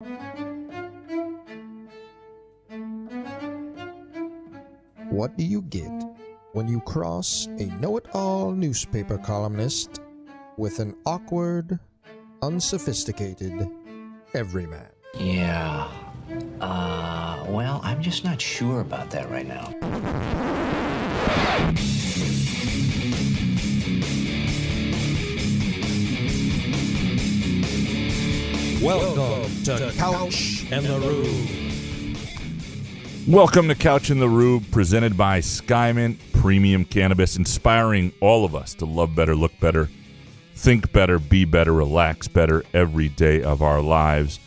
What do you get when you cross a know-it-all newspaper columnist with an awkward, unsophisticated everyman? Yeah. Well, I'm just not sure about that right now. Welcome to Couch and the Rube. Welcome to Couch in the Rube, presented by Skymint Premium Cannabis, inspiring all of us to love better, look better, think better, be better, relax better every day of our lives.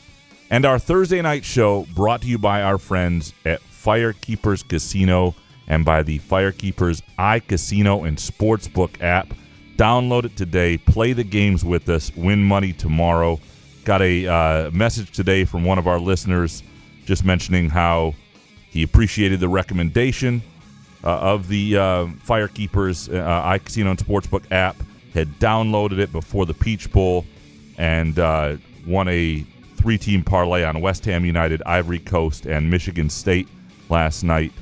And our Thursday night show brought to you by our friends at Firekeepers Casino and by the Firekeepers iCasino and Sportsbook app. Download it today, play the games with us, win money tomorrow. Got a message today from one of our listeners just mentioning how he appreciated the recommendation of the Firekeepers iCasino and Sportsbook app, had downloaded it before the Peach Bowl, and won a 3-team parlay on West Ham United, Ivory Coast, and Michigan State last night,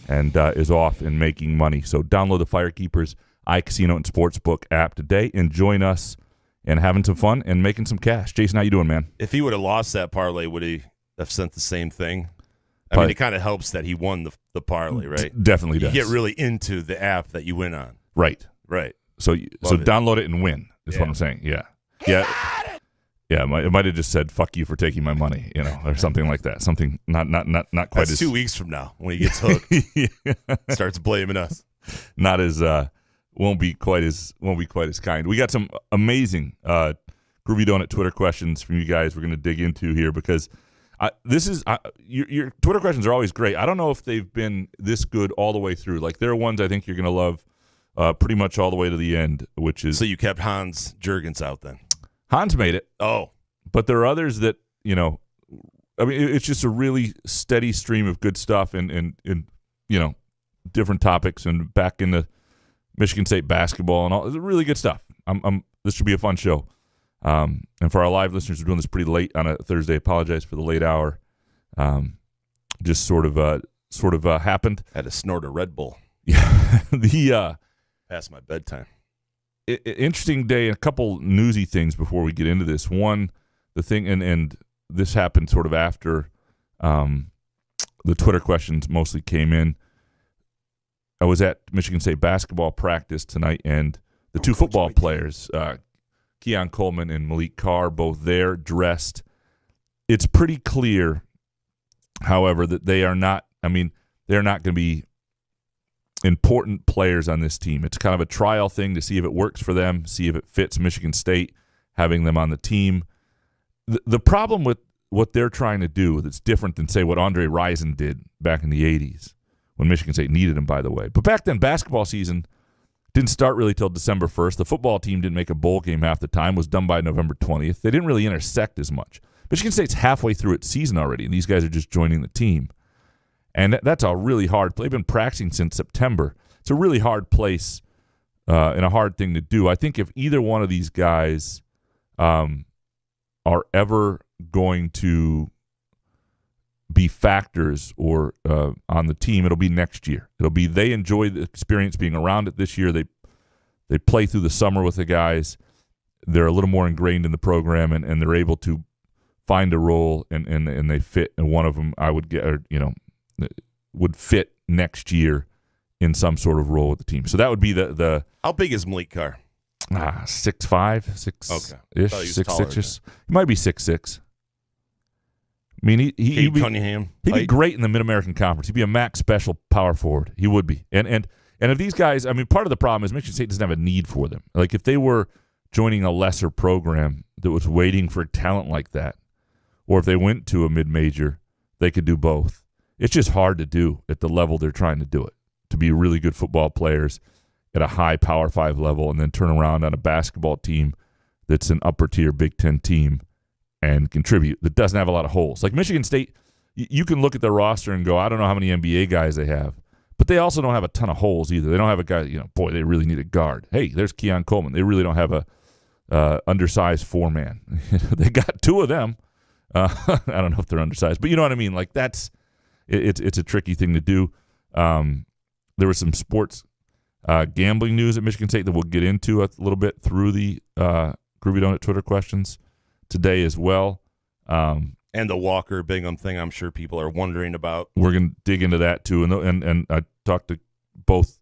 and is off and making money. So download the Firekeepers iCasino and Sportsbook app today and join us in having some fun and making some cash. Jason, how you doing, man? If he would have lost that parlay, would he have sent the same thing? I mean, it kind of helps that he won the parlay, right? Definitely does. You get really into the app that you win on. Right. So Love it. Download it and win is what I'm saying. Yeah. Yeah. It might have just said "fuck you for taking my money," or something like that. Something not quite That's as 2 weeks from now when he gets hooked. Starts blaming us. Not as won't be quite as kind. We got some amazing Groovy Donut Twitter questions from you guys. We're going to dig into here because your Twitter questions are always great. I don't know if they've been this good all the way through. Like, there are ones I think you're going to love pretty much all the way to the end, which is... So you kept Hans Jurgens out then? Hans made it. Oh. But there are others that, it's just a really steady stream of good stuff and different topics and back into Michigan State basketball and all. It's really good stuff. This should be a fun show. And for our live listeners, we're doing this pretty late on a Thursday. Apologize for the late hour. Just sort of happened. Had to snort a Red Bull. Yeah. Past my bedtime. Interesting day. A couple newsy things before we get into this. One, the thing, and this happened sort of after the Twitter questions mostly came in. I was at Michigan State basketball practice tonight, and the two football players, Keon Coleman and Malik Carr, both there, dressed. It's pretty clear, however, that they are not going to be important players on this team. It's kind of a trial thing to see if it works for them, see if it fits Michigan State, having them on the team. The problem with what they're trying to do that's different than, say, what Andre Rison did back in the 80s when Michigan State needed him, by the way. But back then, basketball season didn't start really till December 1st. The football team didn't make a bowl game half the time, was done by November 20th. They didn't really intersect as much. Michigan State's halfway through its season already, and these guys are just joining the team. And that's a really hard play. They've been practicing since September. It's a really hard place and a hard thing to do. I think if either one of these guys are ever going to be factors or on the team, it'll be next year. It'll be they enjoy the experience being around it this year. They play through the summer with the guys. They're a little more ingrained in the program, and they're able to find a role, and they fit. And one of them, I would get, would fit next year in some sort of role with the team. So that would be the How big is Malik Carr? 6'5", 6-ish, Okay. 6'6". He might be 6'6". I mean, he'd be great in the Mid-American Conference. He'd be a MAC special power forward. He would be. And if these guys, part of the problem is Michigan State doesn't have a need for them. Like, if they were joining a lesser program that was waiting for talent like that, or if they went to a mid-major, they could do both. It's just hard to do at the level they're trying to do it, to be really good football players at a high Power 5 level and then turn around on a basketball team that's an upper-tier Big Ten team and contribute, that doesn't have a lot of holes. Like Michigan State, you can look at their roster and go, I don't know how many NBA guys they have, but they also don't have a ton of holes either. They don't have a guy, they really need a guard. Hey, there's Keon Coleman. They really don't have a undersized four-man. They got two of them. I don't know if they're undersized, but you know what I mean. Like it's a tricky thing to do. There was some sports gambling news at Michigan State that we'll get into a little bit through the Groovy Donut Twitter questions today as well. And the Walker Bingham thing, I'm sure people are wondering about. We're going to dig into that too. And I talked to both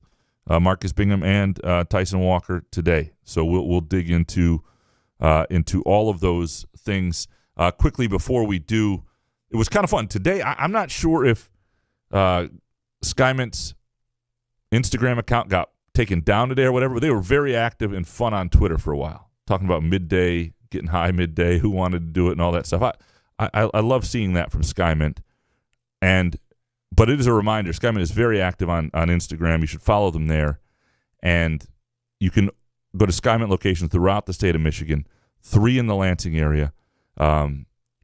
Marcus Bingham and Tyson Walker today, so we'll dig into all of those things quickly. Before we do, it was kind of fun today. I'm not sure if SkyMint's Instagram account got taken down today or whatever, but they were very active and fun on Twitter for a while, talking about midday, getting high midday, who wanted to do it, and all that stuff. I love seeing that from SkyMint, but it is a reminder. SkyMint is very active on Instagram. You should follow them there, and you can go to SkyMint locations throughout the state of Michigan, 3 in the Lansing area.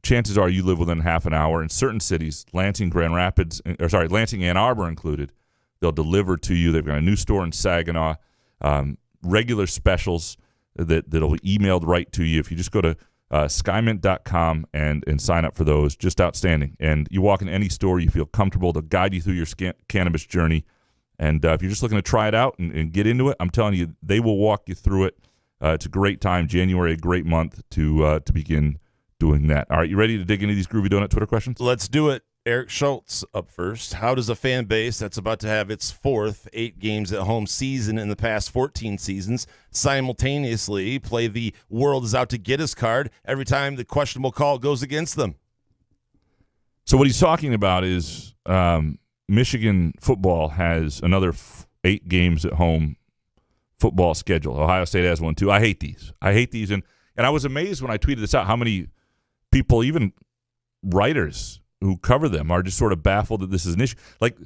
Chances are you live within half an hour. In certain cities, Lansing, Lansing, Ann Arbor included, they'll deliver to you. They've got a new store in Saginaw, regular specials that'll be emailed right to you. If you just go to skymint.com and sign up for those, just outstanding. And you walk in any store, you feel comfortable. They'll guide you through your cannabis journey. And if you're just looking to try it out and get into it, I'm telling you, they will walk you through it. It's a great time. January, a great month to begin doing that. All right, you ready to dig into these Groovy Donut Twitter questions? Let's do it. Eric Schultz up first. How does a fan base that's about to have its 4th 8 games at home season in the past 14 seasons simultaneously play the world is out to get us card every time the questionable call goes against them? So what he's talking about is Michigan football has another 8 games at home football schedule. Ohio State has one too. I hate these. And I was amazed when I tweeted this out how many people, even writers who cover them, are just sort of baffled that this is an issue. Like,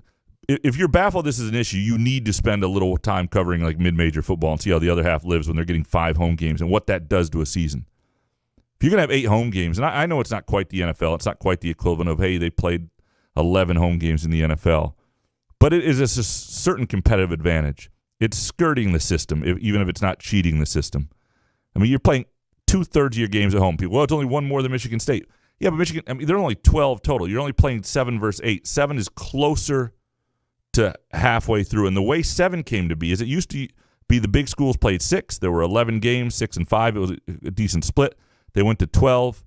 if you're baffled this is an issue, you need to spend a little time covering like mid-major football and see how the other half lives when they're getting 5 home games and what that does to a season. If you're going to have 8 home games, and I know it's not quite the NFL, it's not quite the equivalent of, hey, they played 11 home games in the NFL, but it is a certain competitive advantage. It's skirting the system, even if it's not cheating the system. I mean, you're playing 2/3 of your games at home. People, well, it's only one more than Michigan State. Yeah, but Michigan, I mean, there are only 12 total. You're only playing 7 versus 8. 7 is closer to halfway through. And the way 7 came to be is it used to be the big schools played 6. There were 11 games, 6 and 5. It was a decent split. They went to 12.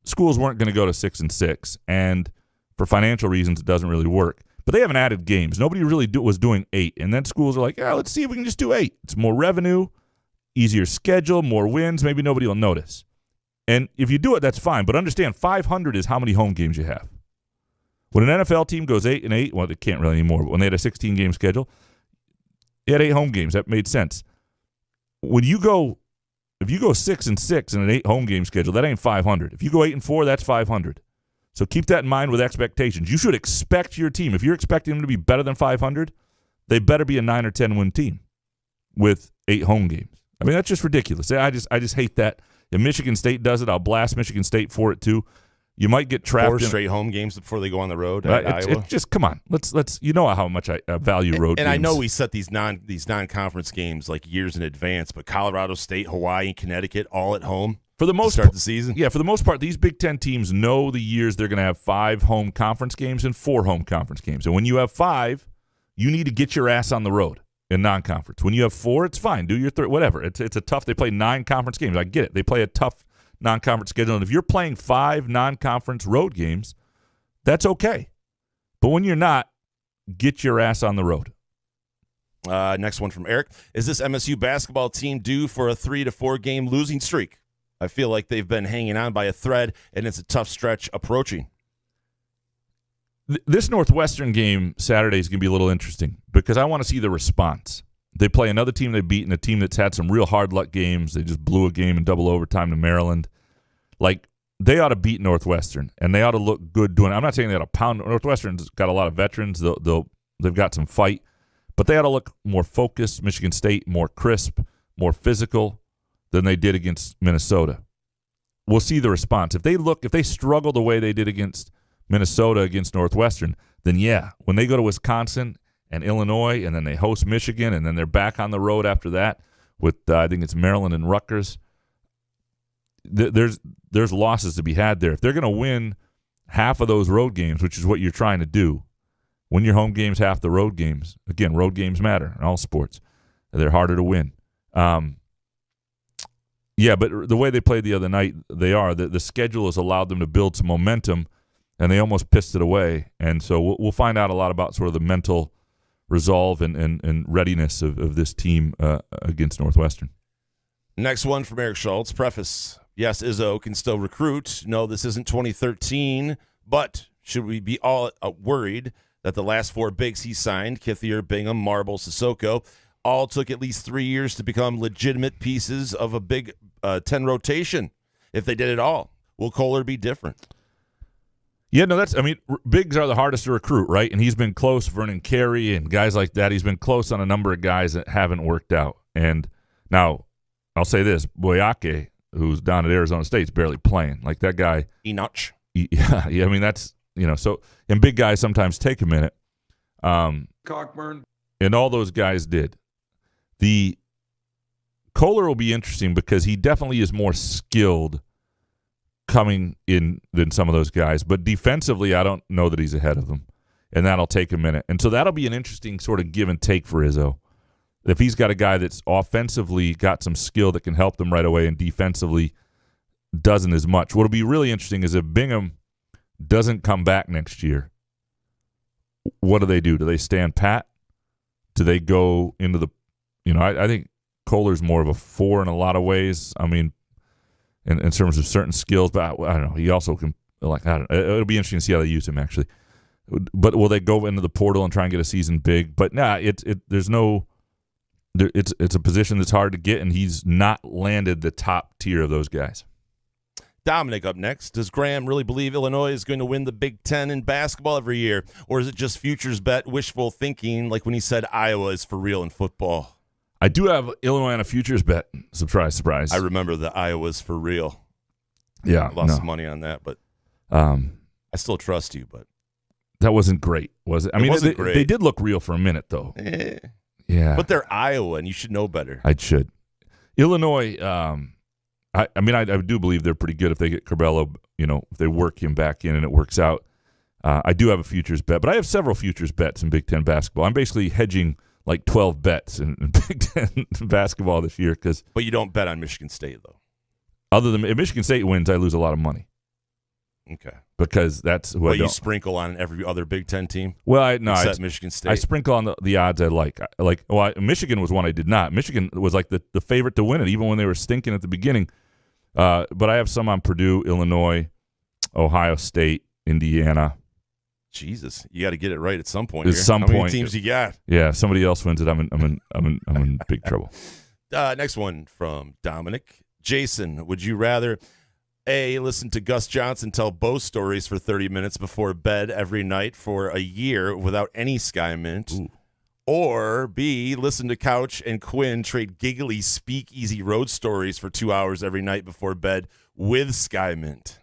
Schools weren't going to go to 6 and 6. And for financial reasons, it doesn't really work. But they haven't added games. Nobody really was doing 8. And then schools are like, yeah, let's see if we can just do 8. It's more revenue, easier schedule, more wins. Maybe nobody will notice. And if you do it, that's fine. But understand, 500 is how many home games you have. When an NFL team goes 8-8, well, they can't really anymore, but when they had a 16-game schedule, they had 8 home games. That made sense. If you go 6-6 in an 8 home game schedule, that ain't 500. If you go 8-4, that's 500. So keep that in mind with expectations. You should expect your team. If you're expecting them to be better than 500, they better be a 9 or 10 win team with 8 home games. I mean, that's just ridiculous. I just hate that. If Michigan State does it, I'll blast Michigan State for it too. You might get trapped 4 straight home games before they go on the road at Iowa. Just come on. Let's. You know how much I value road games. And I know we set these non-conference games like years in advance, but Colorado State, Hawaii, and Connecticut all at home for the most to start the season. Yeah, for the most part, these Big Ten teams know the years they're going to have 5 home conference games and 4 home conference games. And when you have 5, you need to get your ass on the road in non-conference. When you have 4, it's fine. Do your whatever. It's a tough. They play 9 conference games. I get it. They play a tough non-conference schedule. And if you're playing 5 non-conference road games, that's okay. But when you're not, get your ass on the road. Next one from Eric. Is this MSU basketball team due for a 3 to 4 game losing streak? I feel like they've been hanging on by a thread, and it's a tough stretch approaching. This Northwestern game Saturday is going to be a little interesting because I want to see the response. They play another team they've beaten, a team that's had some real hard luck games. They just blew a game in double overtime to Maryland. Like, they ought to beat Northwestern, and they ought to look good doing it. I'm not saying they ought to pound. Northwestern's got a lot of veterans. They've got some fight, but they ought to look more focused. Michigan State, more crisp, more physical than they did against Minnesota. We'll see the response. If they struggle the way they did against Minnesota against Northwestern, then yeah, when they go to Wisconsin and Illinois and then they host Michigan and then they're back on the road after that with, I think it's Maryland and Rutgers, there's losses to be had there. If they're going to win half of those road games, which is what you're trying to do, win your home games, half the road games. Again, road games matter in all sports. They're harder to win. Yeah, but the way they played the other night, the schedule has allowed them to build some momentum, and they almost pissed it away. And so we'll find out a lot about sort of the mental resolve and readiness of this team against Northwestern. Next one from Eric Schultz. Preface. Yes, Izzo can still recruit. No, this isn't 2013, but should we be all worried that the last 4 bigs he signed, Kithier, Bingham, Marble, Sissoko, all took at least 3 years to become legitimate pieces of a Big 10 rotation? If they did it all, will Kohler be different? Yeah, no, bigs are the hardest to recruit, right? And he's been close, Vernon Carey and guys like that. He's been close on a number of guys that haven't worked out. And now, I'll say this, Boyake, who's down at Arizona State, is barely playing. Like that guy. Enoch. Yeah, I mean, that's, so, and big guys sometimes take a minute. Cockburn. And all those guys did. The Kohler will be interesting because he definitely is more skilled coming in than some of those guys. But defensively, I don't know that he's ahead of them. And that'll take a minute. And so that'll be an interesting sort of give and take for Izzo. If he's got a guy that's offensively got some skill that can help them right away and defensively doesn't as much. What'll be really interesting is if Bingham doesn't come back next year, what do? Do they stand pat? Do they go into the I think Kohler's more of a 4 in a lot of ways. I mean, in terms of certain skills, but I don't know. He also can, it'll be interesting to see how they use him, actually. But will they go into the portal and try and get a season big? But it's a position that's hard to get, and he's not landed the top tier of those guys. Dominic up next. Does Graham really believe Illinois is going to win the Big Ten in basketball every year, or is it just futures bet, wishful thinking, like when he said Iowa is for real in football? I do have Illinois on a futures bet. Surprise, surprise. I remember the Iowa's for real. Yeah. I lost some money on that, but I still trust you. But that wasn't great, was it? I mean, great. They did look real for a minute, though. Yeah. But they're Iowa, and you should know better. I should. Illinois, I do believe they're pretty good if they get Curbelo, if they work him back in and it works out. I do have a futures bet, but I have several futures bets in Big Ten basketball. I'm basically hedging like 12 bets in Big Ten basketball this year. But you don't bet on Michigan State, though. Other than if Michigan State wins, I lose a lot of money. Okay. Because that's who you sprinkle on every other Big Ten team? Well, I Michigan State. I sprinkle on the odds I like. Michigan was one I did not. Michigan was like the favorite to win it, even when they were stinking at the beginning. But I have some on Purdue, Illinois, Ohio State, Indiana. Jesus, you got to get it right at some point. How many teams you got? Yeah, somebody else wins it. I'm in big trouble. Next one from Dominic. Jason, would you rather A, listen to Gus Johnson tell Bo stories for 30 minutes before bed every night for a year without any Sky Mint? Ooh. Or B, listen to Couch and Quinn trade giggly speakeasy road stories for 2 hours every night before bed with Sky Mint?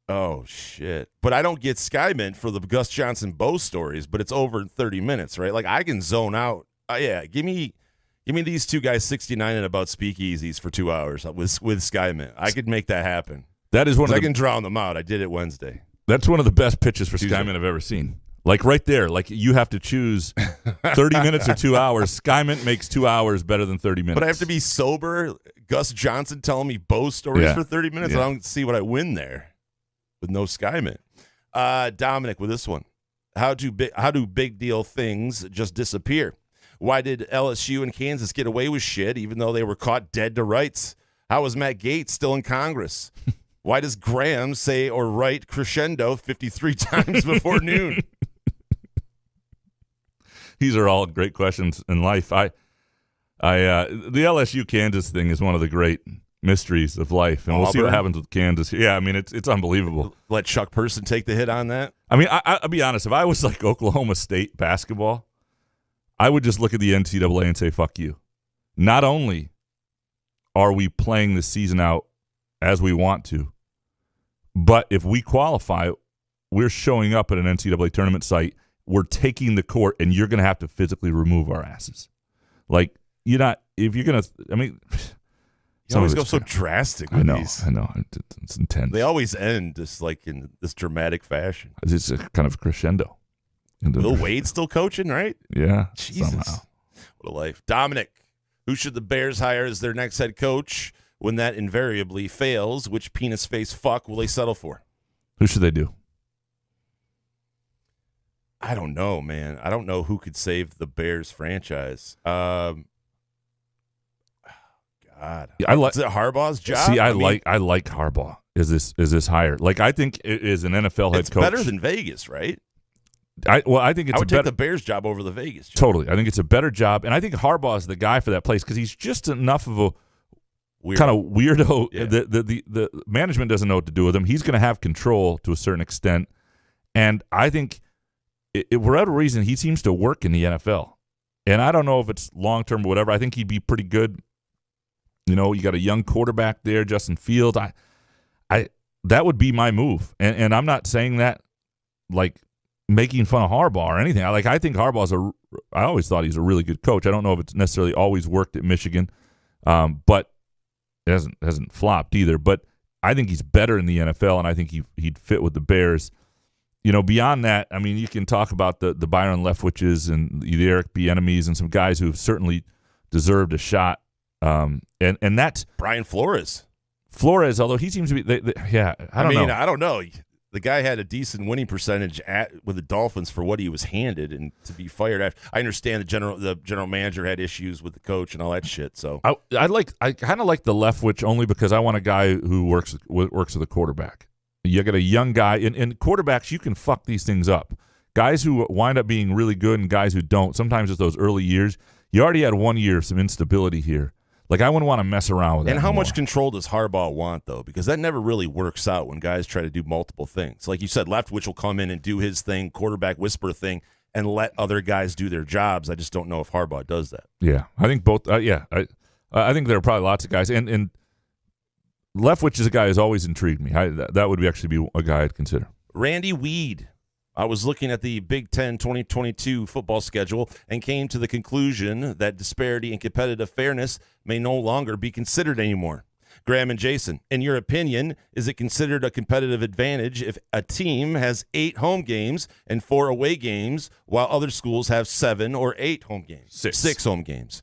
Oh, shit. But I don't get Sky Mint for the Gus Johnson Bo stories, but it's over in 30 minutes, right? Like, I can zone out. Yeah, give me these two guys 69 and about speakeasies for 2 hours with Sky Mint. I could make that happen. That is one of I can drown them out. I did it Wednesday. That's one of the best pitches for Sky Mint I've ever seen. Like right there, like you have to choose 30 minutes or 2 hours. Sky Mint makes 2 hours better than 30 minutes. But I have to be sober. Gus Johnson telling me Bo stories for 30 minutes. Yeah. I don't see what I win there with no Sky Mint. Dominic with this one. How do big deal things just disappear? Why did LSU and Kansas get away with shit even though they were caught dead to rights? How is Matt Gaetz still in Congress? Why does Graham say or write crescendo 53 times before noon? These are all great questions in life. The LSU Kansas thing is one of the great mysteries of life, and we'll see what happens with Kansas. Yeah, I mean it's unbelievable. Let Chuck Person take the hit on that. I mean, I'll be honest. If I was like Oklahoma State basketball, I would just look at the NCAA and say, "Fuck you." Not only are we playing the season out as we want to, but if we qualify, we're showing up at an NCAA tournament site. We're taking the court, and you're going to have to physically remove our asses. Like, you're not – if you're going to – I mean – You always go so drastic with these. I know. It's intense. They always end just like in this dramatic fashion. It's a kind of crescendo. Will Wade still coaching, right? Yeah. Jesus. Somehow. What a life. Dominic, who should the Bears hire as their next head coach when that invariably fails? Which penis face fuck will they settle for? Who should they do? I don't know, man. I don't know who could save the Bears franchise. God, is it Harbaugh's job? See, I like Harbaugh. Is this higher? Like, I think it is an NFL head coach. It's better than Vegas, right? I think it's. I would take the Bears job over the Vegas job. Totally, I think it's a better job, and I think Harbaugh is the guy for that place because he's just enough of a kind of weirdo. Yeah. The management doesn't know what to do with him. He's going to have control to a certain extent, and I think, for whatever reason, he seems to work in the NFL. And I don't know if it's long term or whatever. I think he'd be pretty good. You know, you got a young quarterback there, Justin Fields. That would be my move. And I'm not saying that like making fun of Harbaugh or anything. I think Harbaugh's I always thought he's a really good coach. I don't know if it's necessarily always worked at Michigan, but it hasn't flopped either. But I think he's better in the NFL, and I think he'd fit with the Bears. You know, beyond that, I mean, you can talk about the Byron Leftwiches and the Eric Bieniemys and some guys who have certainly deserved a shot. And that's Brian Flores, although he seems to be, I don't know. I don't know. The guy had a decent winning percentage with the Dolphins for what he was handed, and to be fired after. I understand the general manager had issues with the coach and all that shit. So I kind of like the Leftwich only because I want a guy who works with a quarterback. You got a young guy, and quarterbacks, you can fuck these things up. Guys who wind up being really good and guys who don't. Sometimes it's those early years. You already had 1 year of some instability here. Like, I wouldn't want to mess around with that. And how anymore. much control does Harbaugh want, though? Because that never really works out when guys try to do multiple things. Like you said, Leftwich will come in and do his thing, quarterback whisper thing, and let other guys do their jobs. I just don't know if Harbaugh does that. Yeah, I think both. I think there are probably lots of guys. And Leftwich is a guy who's always intrigued me. That would actually be a guy I'd consider. Randy Weed. I was looking at the Big Ten 2022 football schedule and came to the conclusion that disparity and competitive fairness may no longer be considered anymore. Graham and Jason, in your opinion, is it considered a competitive advantage if a team has 8 home games and 4 away games while other schools have 7 or 8 home games? 6 home games.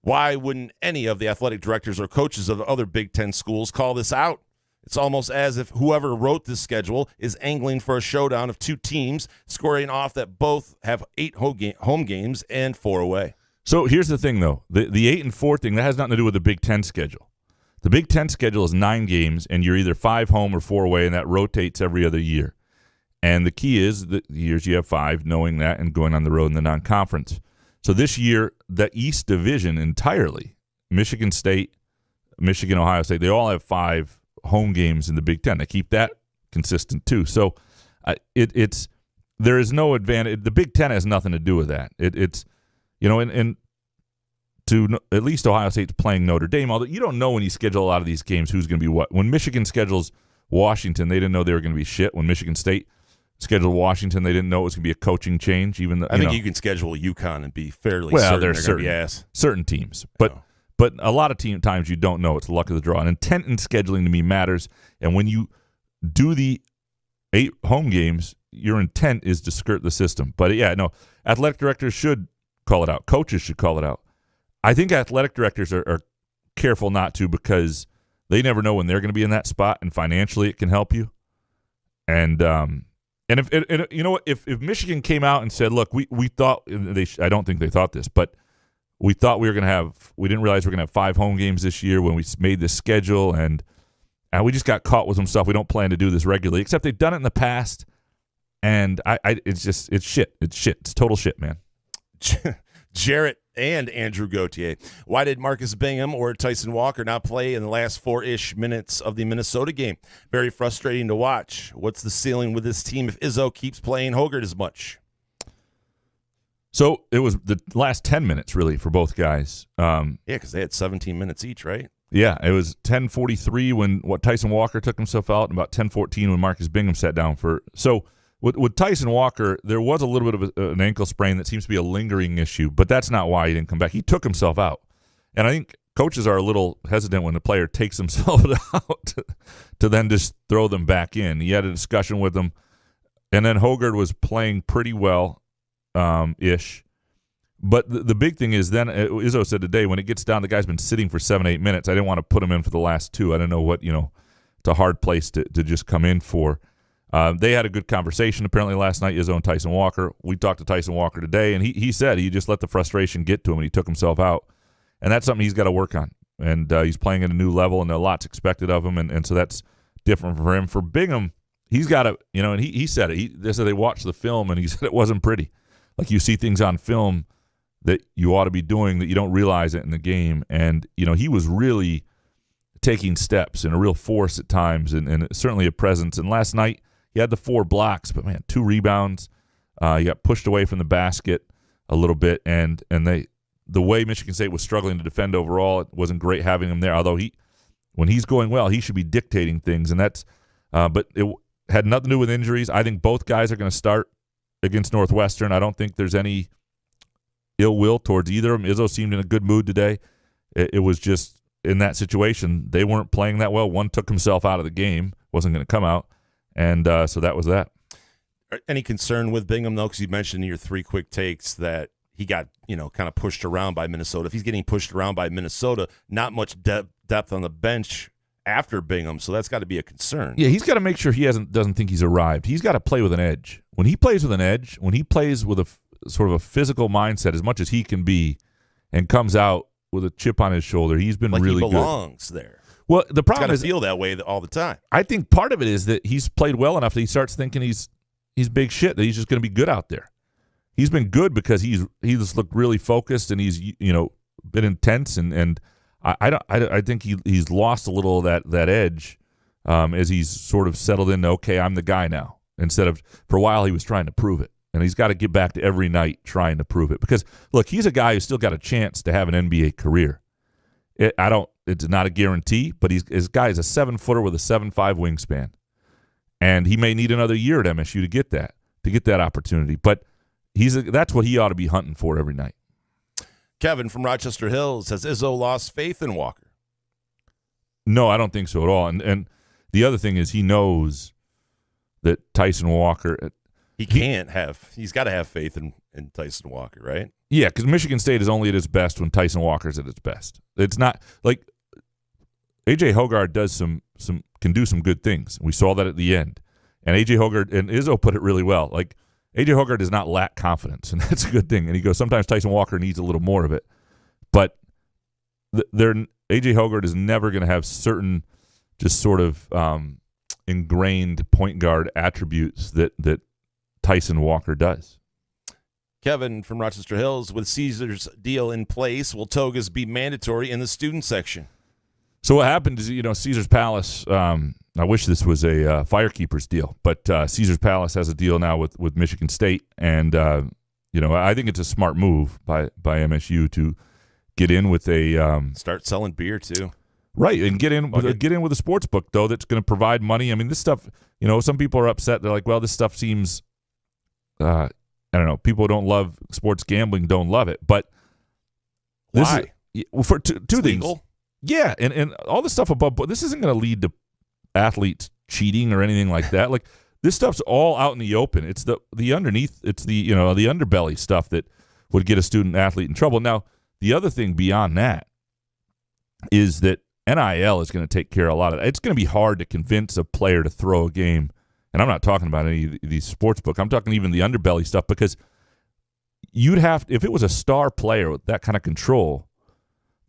Why wouldn't any of the athletic directors or coaches of the other Big Ten schools call this out? It's almost as if whoever wrote this schedule is angling for a showdown of 2 teams, scoring off that both have 8 home games and 4 away. So here's the thing, though. The 8 and 4 thing, that has nothing to do with the Big Ten schedule. The Big Ten schedule is 9 games, and you're either 5 home or 4 away, and that rotates every other year. And the key is the years you have 5, knowing that, and going on the road in the non-conference. So this year, the East Division entirely, Michigan State, Michigan, Ohio State, they all have 5 home games in the Big Ten. They keep that consistent too. So there is no advantage. The Big Ten has nothing to do with that. It's and to at least Ohio State's playing Notre Dame. Although you don't know when you schedule a lot of these games who's going to be what. When Michigan schedules Washington, they didn't know they were going to be shit. When Michigan State scheduled Washington, they didn't know it was going to be a coaching change. Even though, I think you can schedule UConn and be fairly certain they're going to be ass. Certain teams, But a lot of times you don't know. It's the luck of the draw. And intent in scheduling to me matters. And when you do the 8 home games, your intent is to skirt the system. But, athletic directors should call it out. Coaches should call it out. I think athletic directors are careful not to because they never know when they're going to be in that spot, and financially it can help you. And if Michigan came out and said, look, we thought I don't think they thought this, but we thought we didn't realize we were going to have 5 home games this year when we made this schedule, and we just got caught with some stuff. We don't plan to do this regularly, except they've done it in the past, and it's shit. It's shit. It's total shit, man. Jarrett and Andrew Gauthier. Why did Marcus Bingham or Tyson Walker not play in the last 4-ish minutes of the Minnesota game? Very frustrating to watch. What's the ceiling with this team if Izzo keeps playing Hoggard as much? So it was the last 10 minutes, really, for both guys. Because they had 17 minutes each, right? Yeah, it was 10:43 when Tyson Walker took himself out, and about 10:14 when Marcus Bingham sat down for. So with Tyson Walker, there was a little bit of an ankle sprain that seems to be a lingering issue, but that's not why he didn't come back. He took himself out, And I think coaches are a little hesitant when the player takes himself out to then just throw them back in. He had a discussion with them, and then Hoggard was playing pretty well, ish. But the big thing is then Izzo said today, when it gets down, the guy's been sitting for 7-8 minutes. I didn't want to put him in for the last 2. I don't know what, it's a hard place to just come in for. They had a good conversation apparently last night, Izzo and Tyson Walker. We talked to Tyson Walker today, and he said he just let the frustration get to him, and he took himself out. And that's something he's got to work on. And he's playing at a new level, and a lot's expected of him, and so that's different for him. For Bingham, he's got to, and he said it. They said they watched the film, and he said it wasn't pretty. Like, you see things on film that you ought to be doing that you don't realize it in the game. And, he was really taking steps and a real force at times and certainly a presence. And last night he had the 4 blocks, but, man, 2 rebounds. He got pushed away from the basket a little bit, and the way Michigan State was struggling to defend overall, it wasn't great having him there, although when he's going well, he should be dictating things. And that's but it had nothing to do with injuries. I think both guys are going to start against Northwestern. I don't think there's any ill will towards either of them. Izzo seemed in a good mood today. It was just in that situation, they weren't playing that well. One took himself out of the game, wasn't going to come out, and so that was that. Any concern with Bingham, though, because you mentioned in your 3 quick takes that he got, kind of pushed around by Minnesota. If he's getting pushed around by Minnesota, not much depth on the bench after Bingham, so that's got to be a concern. Yeah, he's got to make sure he doesn't think he's arrived. He's got to play with an edge. When he plays with an edge, when he plays with a sort of a physical mindset as much as he can be and comes out with a chip on his shoulder, he's been like really he belongs good. There. Well, the problem is feel that way all the time. I think part of it is that he's played well enough that he starts thinking he's big shit, that he's just going to be good out there. He's been good because he's just looked really focused and he's been intense and I think he's lost a little of that edge as he's sort of settled in. Okay, I'm the guy now. Instead of, for a while he was trying to prove it. And he's got to get back to every night trying to prove it. Because, look, he's a guy who's still got a chance to have an NBA career. It's not a guarantee, but his guy is a 7-footer with a 7'5" wingspan. And he may need another year at MSU to get that opportunity. But that's what he ought to be hunting for every night. Kevin from Rochester Hills, has Izzo lost faith in Walker? No, I don't think so at all. And the other thing is he knows that Tyson Walker – he's got to have faith in Tyson Walker, right? Yeah, because Michigan State is only at its best when Tyson Walker's at its best. It's not like A.J. Hoggard can do some good things. We saw that at the end. And A.J. Hoggard, and Izzo put it really well, like A.J. Hoggard does not lack confidence, and that's a good thing. And he goes, sometimes Tyson Walker needs a little more of it. But A.J. Hoggard is never going to have certain just sort of ingrained point guard attributes that Tyson Walker does. Kevin from Rochester Hills, with Caesar's deal in place, will togas be mandatory in the student section? So what happened is, Caesar's Palace, I wish this was a Firekeepers deal, but Caesar's Palace has a deal now with Michigan State, and I think it's a smart move by MSU to get in with a start selling beer too. Right, and get in with a sports book, though, that's going to provide money. I mean, this stuff, some people are upset. They're like, well, this stuff seems I don't know. People who don't love sports gambling don't love it, but why? For two things. Legal? Yeah, and all the stuff above, but this isn't going to lead to athletes cheating or anything like that. Like, this stuff's all out in the open. It's the underneath. It's the the underbelly stuff that would get a student athlete in trouble. Now, the other thing beyond that is that NIL is going to take care of a lot of that. It's going to be hard to convince a player to throw a game. And I'm not talking about any of these sports books. I'm talking even the underbelly stuff, because you'd have, if it was a star player with that kind of control,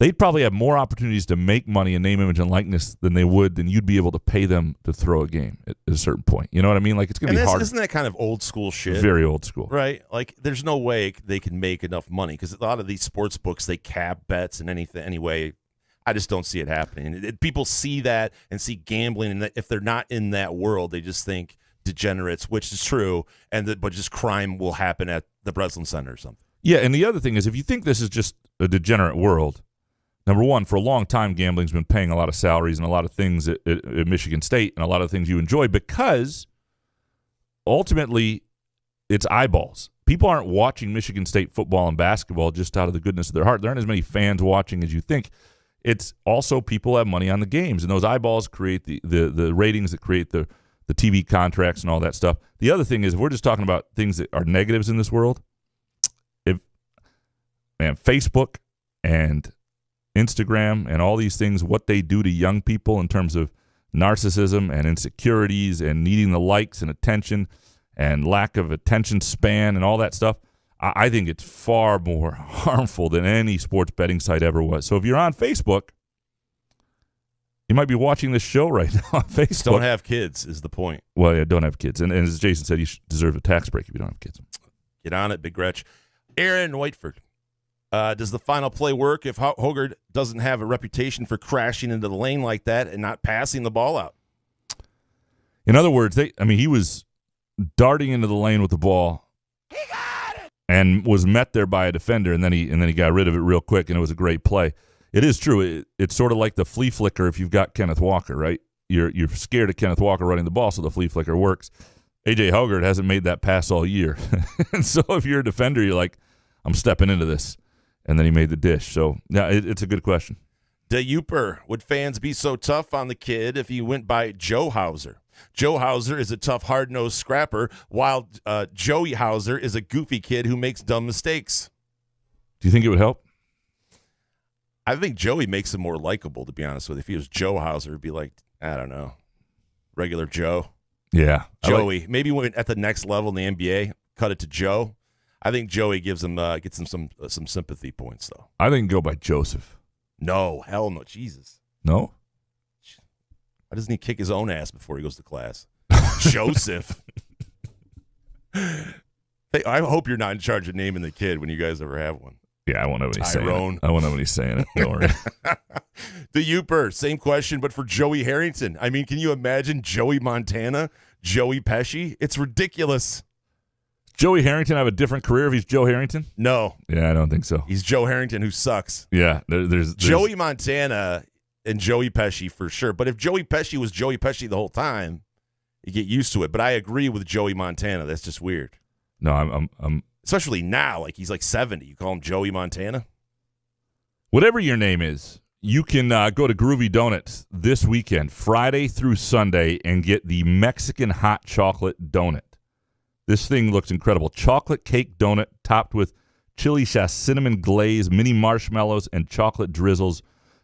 they'd probably have more opportunities to make money in name, image, and likeness than you'd be able to pay them to throw a game at a certain point. You know what I mean? Like, it's going to be hard. Isn't that kind of old school shit? Very old school. Right? Like, there's no way they can make enough money, because a lot of these sports books, they cap bets and anything anyway. I just don't see it happening. People see that and see gambling, and if they're not in that world, they just think degenerates, which is true, but just crime will happen at the Breslin Center or something. Yeah, and the other thing is, if you think this is just a degenerate world, number one, for a long time, gambling's been paying a lot of salaries and a lot of things at Michigan State and a lot of things you enjoy, because ultimately it's eyeballs. people aren't watching Michigan State football and basketball just out of the goodness of their heart. There aren't as many fans watching as you think. It's also people have money on the games, and those eyeballs create the ratings that create the TV contracts and all that stuff. The other thing is, if we're just talking about things that are negatives in this world, Facebook and Instagram and all these things, what they do to young people in terms of narcissism and insecurities and needing the likes and attention and lack of attention span and all that stuff, I think it's far more harmful than any sports betting site ever was. So if you're on Facebook, you might be watching this show right now on Facebook. Just don't have kids is the point. Well, yeah, don't have kids. And as Jason said, you deserve a tax break if you don't have kids. Get on it, Big Gretch. Aaron Whiteford. Does the final play work if Hoggard doesn't have a reputation for crashing into the lane like that and not passing the ball out? In other words, he was darting into the lane with the ball. He got it! And was met there by a defender, and then he got rid of it real quick, and it was a great play. It is true. It's sort of like the flea flicker if you've got Kenneth Walker, right? You're scared of Kenneth Walker running the ball, so the flea flicker works. A.J. Hoggard hasn't made that pass all year. And so if you're a defender, you're like, I'm stepping into this. And then he made the dish. So, yeah, it's a good question. DeYuper, would fans be so tough on the kid if he went by Joe Hauser? Joe Hauser is a tough, hard-nosed scrapper, while Joey Hauser is a goofy kid who makes dumb mistakes. Do you think it would help? I think Joey makes him more likable, to be honest with you. If he was Joe Hauser, it'd be like, I don't know, regular Joe. Yeah. Joey. Maybe when at the next level in the NBA, cut it to Joe. I think Joey gets him some sympathy points, though. I think go by Joseph. No, hell no. Jesus. No? Why doesn't he kick his own ass before he goes to class? Joseph. Hey, I hope you're not in charge of naming the kid when you guys ever have one. Yeah, I won't know when he's saying Tyrone. it. I won't know when he's saying it. Don't worry. DeYuper, same question, but for Joey Harrington. I mean, can you imagine Joey Montana, Joey Pesci? It's ridiculous. Joey Harrington have a different career if he's Joe Harrington? No. Yeah, I don't think so. He's Joe Harrington who sucks. Yeah, there's Joey Montana and Joey Pesci for sure. But if Joey Pesci was Joey Pesci the whole time, you get used to it. But I agree with Joey Montana. That's just weird. No, I'm especially now, like he's like 70. You call him Joey Montana? Whatever your name is, you can go to Groovy Donuts this weekend, Friday through Sunday, and get the Mexican hot chocolate donut. This thing looks incredible. Chocolate cake donut topped with chili cinnamon glaze, mini marshmallows, and chocolate drizzles.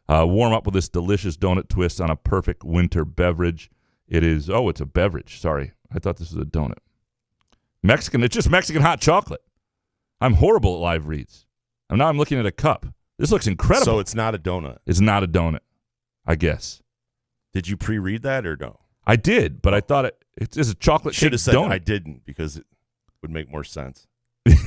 Warm up with this delicious donut twist on a perfect winter beverage. It's a beverage. Sorry. I thought this was a donut. Mexican. It's just Mexican hot chocolate. I'm horrible at live reads. And now I'm looking at a cup. This looks incredible. So it's not a donut. It's not a donut, I guess. Did you pre-read that or no? I did, but I thought it's a chocolate cake donut. Should have said donut. I didn't because it would make more sense.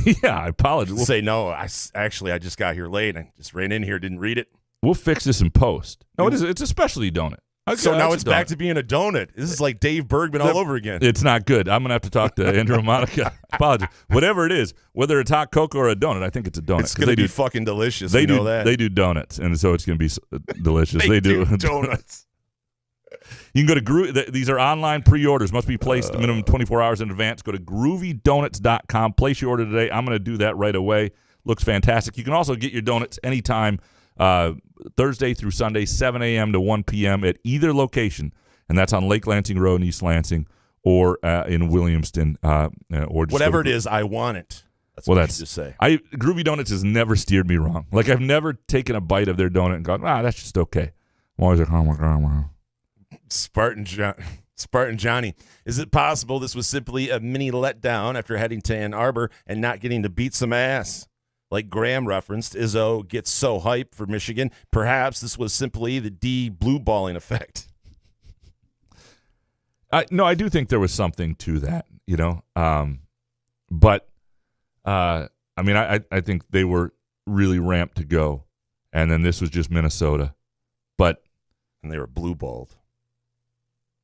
Yeah, I apologize. We'll say no. I just got here late. I just ran in here, didn't read it. We'll fix this in post. No, it's a specialty donut. So now it's back to being a donut. This is like Dave Bergman all over again. It's not good. I'm going to have to talk to Andrew and Monica. Apologies. Whatever it is, whether it's hot cocoa or a donut, I think it's a donut. It's going to be fucking delicious. They know that. They do donuts, and so it's going to be delicious. They do donuts. You can go to these are online pre-orders. Must be placed a minimum 24 hours in advance. Go to groovydonuts.com. Place your order today. I'm going to do that right away. Looks fantastic. You can also get your donuts anytime, Thursday through Sunday, 7 a.m. to 1 p.m. at either location, and that's on Lake Lansing Road in East Lansing or in Williamston. Or just whatever it is, I want it. That's what you just say. Groovy Donuts has never steered me wrong. Like, I've never taken a bite of their donut and gone, that's just okay. I'm always like, oh my God. Spartan Johnny, is it possible this was simply a mini letdown after heading to Ann Arbor and not getting to beat some ass? Like Graham referenced, Izzo gets so hyped for Michigan. Perhaps this was simply the D blue balling effect. No, I do think there was something to that, but I think they were really ramped to go, and then this was just Minnesota, and they were blue balled.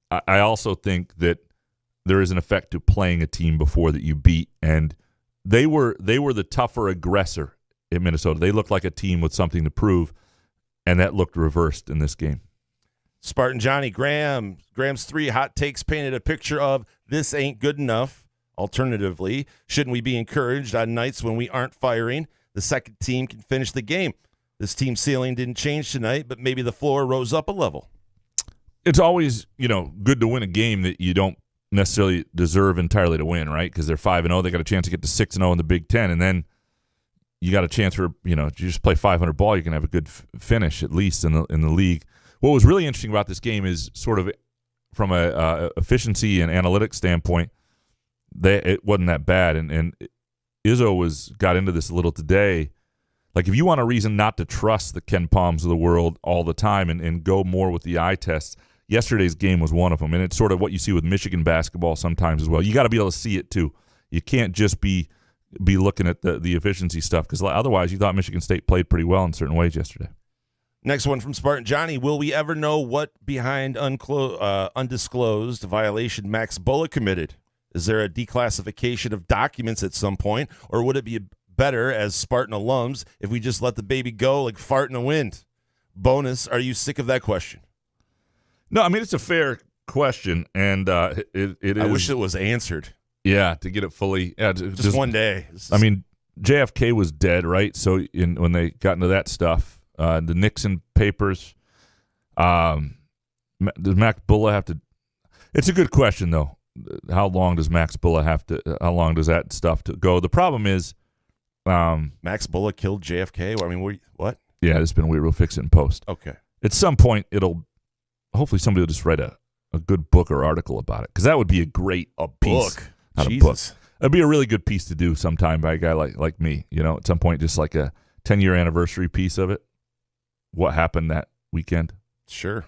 I also think that there is an effect to playing a team before that you beat, and they were the tougher aggressor in Minnesota. They looked like a team with something to prove, and that looked reversed in this game. Spartan Johnny, Graham's 3 hot takes painted a picture of this ain't good enough. Alternatively, shouldn't we be encouraged on nights when we aren't firing? The second team can finish the game. This team's ceiling didn't change tonight, but maybe the floor rose up a level. It's always, good to win a game that you don't necessarily deserve entirely to win, right? Because they're 5-0. They got a chance to get to 6-0 in the Big Ten, and then you got a chance for, you just play 500 ball, you can have a good finish at least in the league. What was really interesting about this game is sort of from a efficiency and analytics standpoint, it wasn't that bad. And Izzo got into this a little today. Like, if you want a reason not to trust the Ken Palms of the world all the time and go more with the eye tests, yesterday's game was one of them. And it's sort of what you see with Michigan basketball sometimes as well. You got to be able to see it too. You can't just be looking at the efficiency stuff, because otherwise you thought Michigan State played pretty well in certain ways yesterday. Next one from Spartan Johnny. Will we ever know what behind undisclosed violation Max Bullock committed? Is there a declassification of documents at some point, or would it be better as Spartan alums if we just let the baby go like fart in the wind? Bonus, are you sick of that question? No, I mean, it's a fair question, and it is. I wish it was answered. Yeah, to get it fully. Yeah, just one day. I mean, JFK was dead, right? So when they got into that stuff, the Nixon papers, does Max Bullock have to? It's a good question, though. How long does Max Bullock have to? How long does that stuff to go? The problem is, Max Bullock killed JFK. I mean, what? Yeah, it's been weird. We'll fix it in post. Okay. At some point, hopefully somebody will just write a good book or article about it, because that would be a great piece. Book. Not Jesus. a book. It'd be a really good piece to do sometime by a guy like me. At some point, just like a 10-year anniversary piece of it. What happened that weekend? Sure.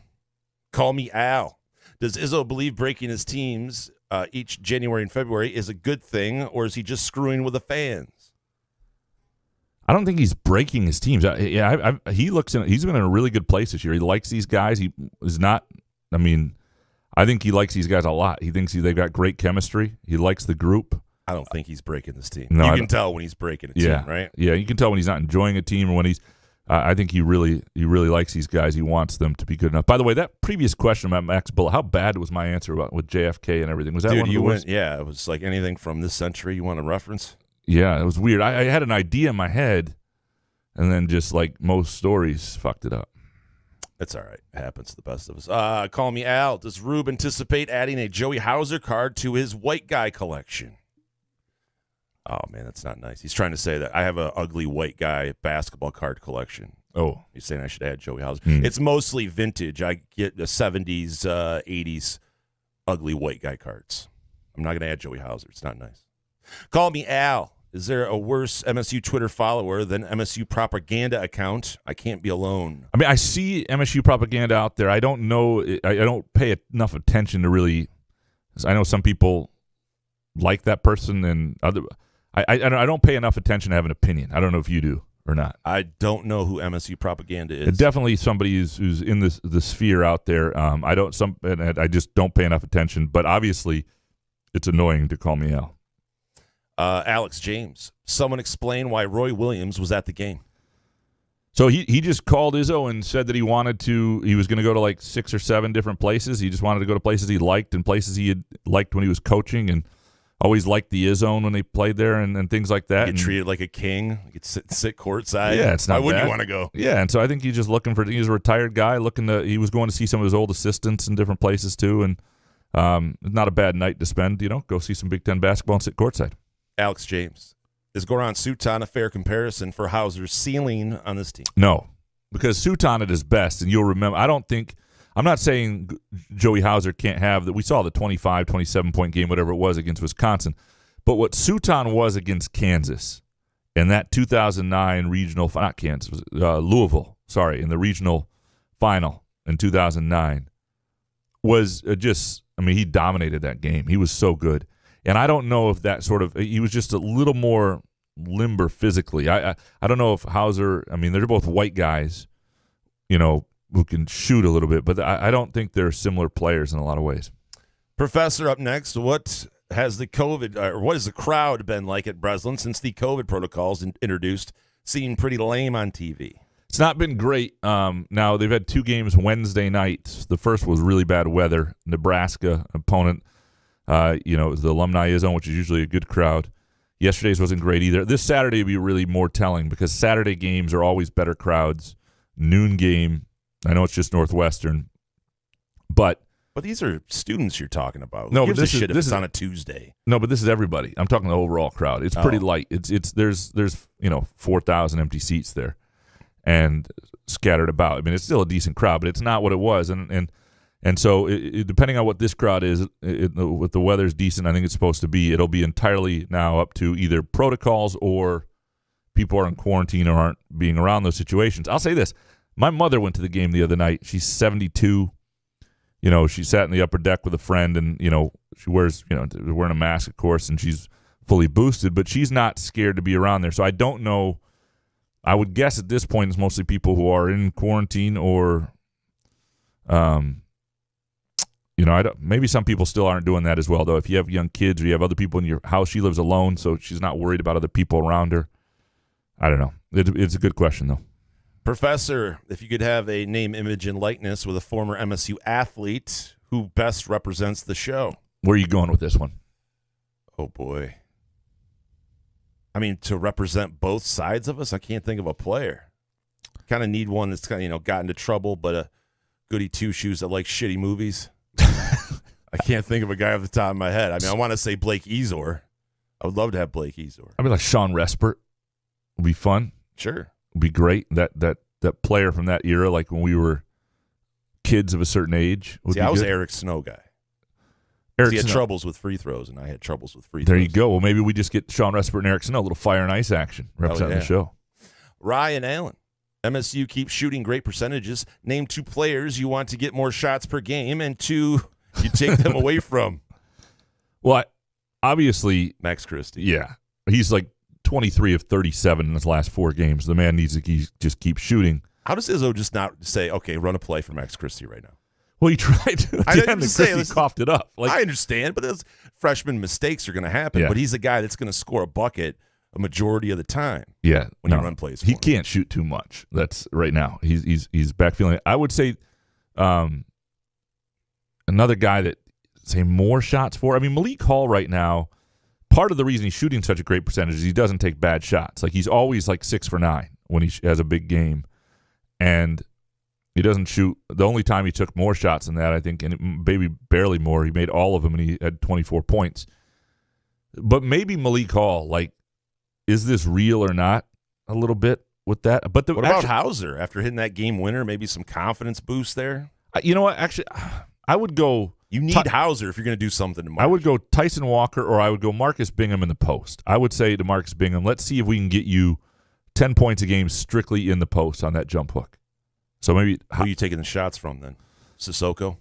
Call me Al. Does Izzo believe breaking his teams each January and February is a good thing, or is he just screwing with the fans? I don't think he's breaking his teams. He's been in a really good place this year. He likes these guys. He is not. I mean, I think he likes these guys a lot. He thinks they've got great chemistry. He likes the group. I don't think he's breaking this team. No, you can tell when he's breaking a team, right? Yeah, you can tell when he's not enjoying a team or when he's. I think he really likes these guys. He wants them to be good enough. By the way, that previous question about Max Bullock, how bad was my answer with JFK and everything? Was that one of the worst? Yeah, it was like anything from this century you want to reference. Yeah, it was weird. I had an idea in my head, and then just like most stories, fucked it up. That's all right. It happens to the best of us. Call me Al. Does Rube anticipate adding a Joey Hauser card to his white guy collection? Oh, man, that's not nice. He's trying to say that I have an ugly white guy basketball card collection. Oh. He's saying I should add Joey Hauser. It's mostly vintage. I get the 70s, 80s ugly white guy cards. I'm not going to add Joey Hauser. It's not nice. Call me Al. Is there a worse MSU Twitter follower than MSU propaganda account? I can't be alone. I mean, I see MSU propaganda out there. I don't know. I don't pay enough attention to really. I know some people like that person, and other. I don't pay enough attention to have an opinion. I don't know if you do or not. I don't know who MSU propaganda is. Definitely somebody who's in the sphere out there. I just don't pay enough attention. But obviously, it's annoying to call me Al. Alex James, someone explain why Roy Williams was at the game. So he just called Izzo and said that he was going to go to like 6 or 7 different places. He just wanted to go to places he liked and places he had liked when he was coaching, and always liked the Izzone when they played there and things like that. Get treated like a king. You could sit courtside. Yeah, it's not Why wouldn't bad. you want to go? Yeah, and so I think he's just looking for. He's a retired guy he was going to see some of his old assistants in different places too, and not a bad night to spend. Go see some Big Ten basketball and sit courtside. Alex James, is Goran Suton a fair comparison for Hauser's ceiling on this team? No, because Suton at his best, and you'll remember. I'm not saying Joey Hauser can't have that. We saw the 25, 27-point game, whatever it was, against Wisconsin. But what Suton was against Kansas in that 2009 regional, not Kansas, Louisville, in the regional final in 2009 was he dominated that game. He was so good. And I don't know if that he was just a little more limber physically. I don't know if Hauser, they're both white guys, who can shoot a little bit, but I don't think they're similar players in a lot of ways. Professor, up next, what has the crowd been like at Breslin since the COVID protocols introduced? Seemed pretty lame on TV. It's not been great. Now, they've had 2 games Wednesday nights. The first was really bad weather. Nebraska opponent It was the Alumni Zone, which is usually a good crowd. Yesterday's wasn't great either. This Saturday will be really more telling because Saturday games are always better crowds. Noon game, I know it's just Northwestern, but these are students you're talking about. No, Who but gives a this shit is if it's on a Tuesday. No, but this is everybody. I'm talking the overall crowd. It's pretty light. There's 4,000 empty seats there, and scattered about. I mean, it's still a decent crowd, but it's not what it was. And so depending on what this crowd is, if the weather's decent, I think it's supposed to be. It'll be entirely now up to either protocols or people are in quarantine or aren't being around those situations. I'll say this: my mother went to the game the other night. She's 72. She sat in the upper deck with a friend, and she wears wearing a mask, of course, and she's fully boosted, but she's not scared to be around there. So I don't know. I would guess at this point it's mostly people who are in quarantine or, maybe some people still aren't doing that as well, though. If you have young kids or you have other people in your house, she lives alone, so she's not worried about other people around her. I don't know. It's a good question, though. Professor, if you could have a name, image, and likeness with a former MSU athlete, who best represents the show? Where are you going with this one? Oh, boy. I mean, to represent both sides of us, I can't think of a player. Kind of need one that's kind of, got into trouble, but a goody two-shoes that likes shitty movies. I can't think of a guy off the top of my head. I mean, I want to say Blake Ezor. I would love to have Blake Ezor. I mean, like Sean Respert would be fun. Sure. Would be great. That player from that era, like when we were kids of a certain age. See, I was Eric Snow guy. He had troubles with free throws, and I had troubles with free throws. There you go. Well, maybe we just get Sean Respert and Eric Snow, a little fire and ice action representing the show. Ryan Allen. MSU keeps shooting great percentages. Name 2 players you want to get more shots per game, and 2 you take them away from. Well, obviously, Max Christie. Yeah. He's like 23 of 37 in his last 4 games. The man needs to just keep shooting. How does Izzo just not say, okay, run a play for Max Christie right now? Well, he tried to. At the end, and Christie coughed it up. I understand, but those freshman mistakes are going to happen. Yeah. But he's a guy that's going to score a bucket a majority of the time. Yeah, when you run plays, he can't shoot too much. That's right now. He's backfeeling it. I would say, another guy that say more shots for. I mean, Malik Hall right now. Part of the reason he's shooting such a great percentage is he doesn't take bad shots. Like he's always like 6 for 9 when he has a big game, and he doesn't shoot. The only time he took more shots than that, I think, and maybe barely more, he made all of them, and he had 24 points. But maybe Malik Hall, like, is this real or not? A little bit with that. But what about Hauser after hitting that game winner? Maybe some confidence boost there. You know what? Actually, I would go. You need Hauser if you're going to do something tomorrow. I would go Tyson Walker, or I would go Marcus Bingham in the post. I would say to Marcus Bingham, let's see if we can get you 10 points a game strictly in the post on that jump hook. So maybe who are you taking the shots from then? Sissoko?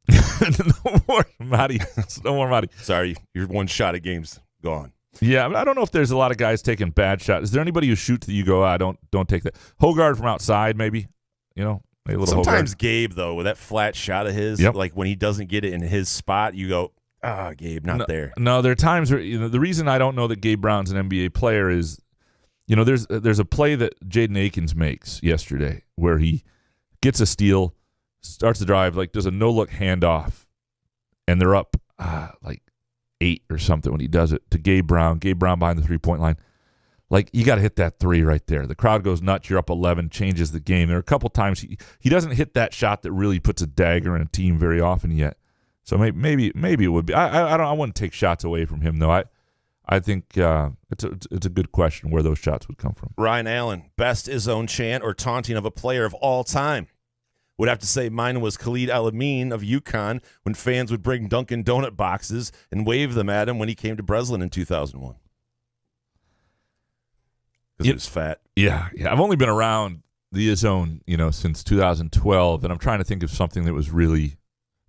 No more Matty. No more Matty. Sorry, your one shot at game's gone. Yeah, I don't know if there's a lot of guys taking bad shots. Is there anybody who shoots that you go, don't take that? Hogard from outside, maybe. A little Sometimes Hogard. Gabe, though, with that flat shot of his, like when he doesn't get it in his spot, you go, Gabe, not there. No, there are times where the reason I don't know that Gabe Brown's an NBA player is, there's a play that Jaden Akins makes yesterday where he gets a steal, starts the drive, like does a no-look handoff, and they're up like 8 or something when he does it to Gabe Brown. Gabe Brown behind the three-point line. Like, you got to hit that 3 right there. The crowd goes nuts. You're up 11, changes the game. There are a couple times he doesn't hit that shot that really puts a dagger in a team very often yet. So maybe it would be. I wouldn't take shots away from him though. I think it's a good question where those shots would come from. Ryan Allen, best is own chant or taunting of a player of all time. Would have to say mine was Khalid El-Amin of UConn when fans would bring Dunkin' Donut boxes and wave them at him when he came to Breslin in 2001. Because he was fat. Yeah. I've only been around the zone, since 2012, and I'm trying to think of something that was really.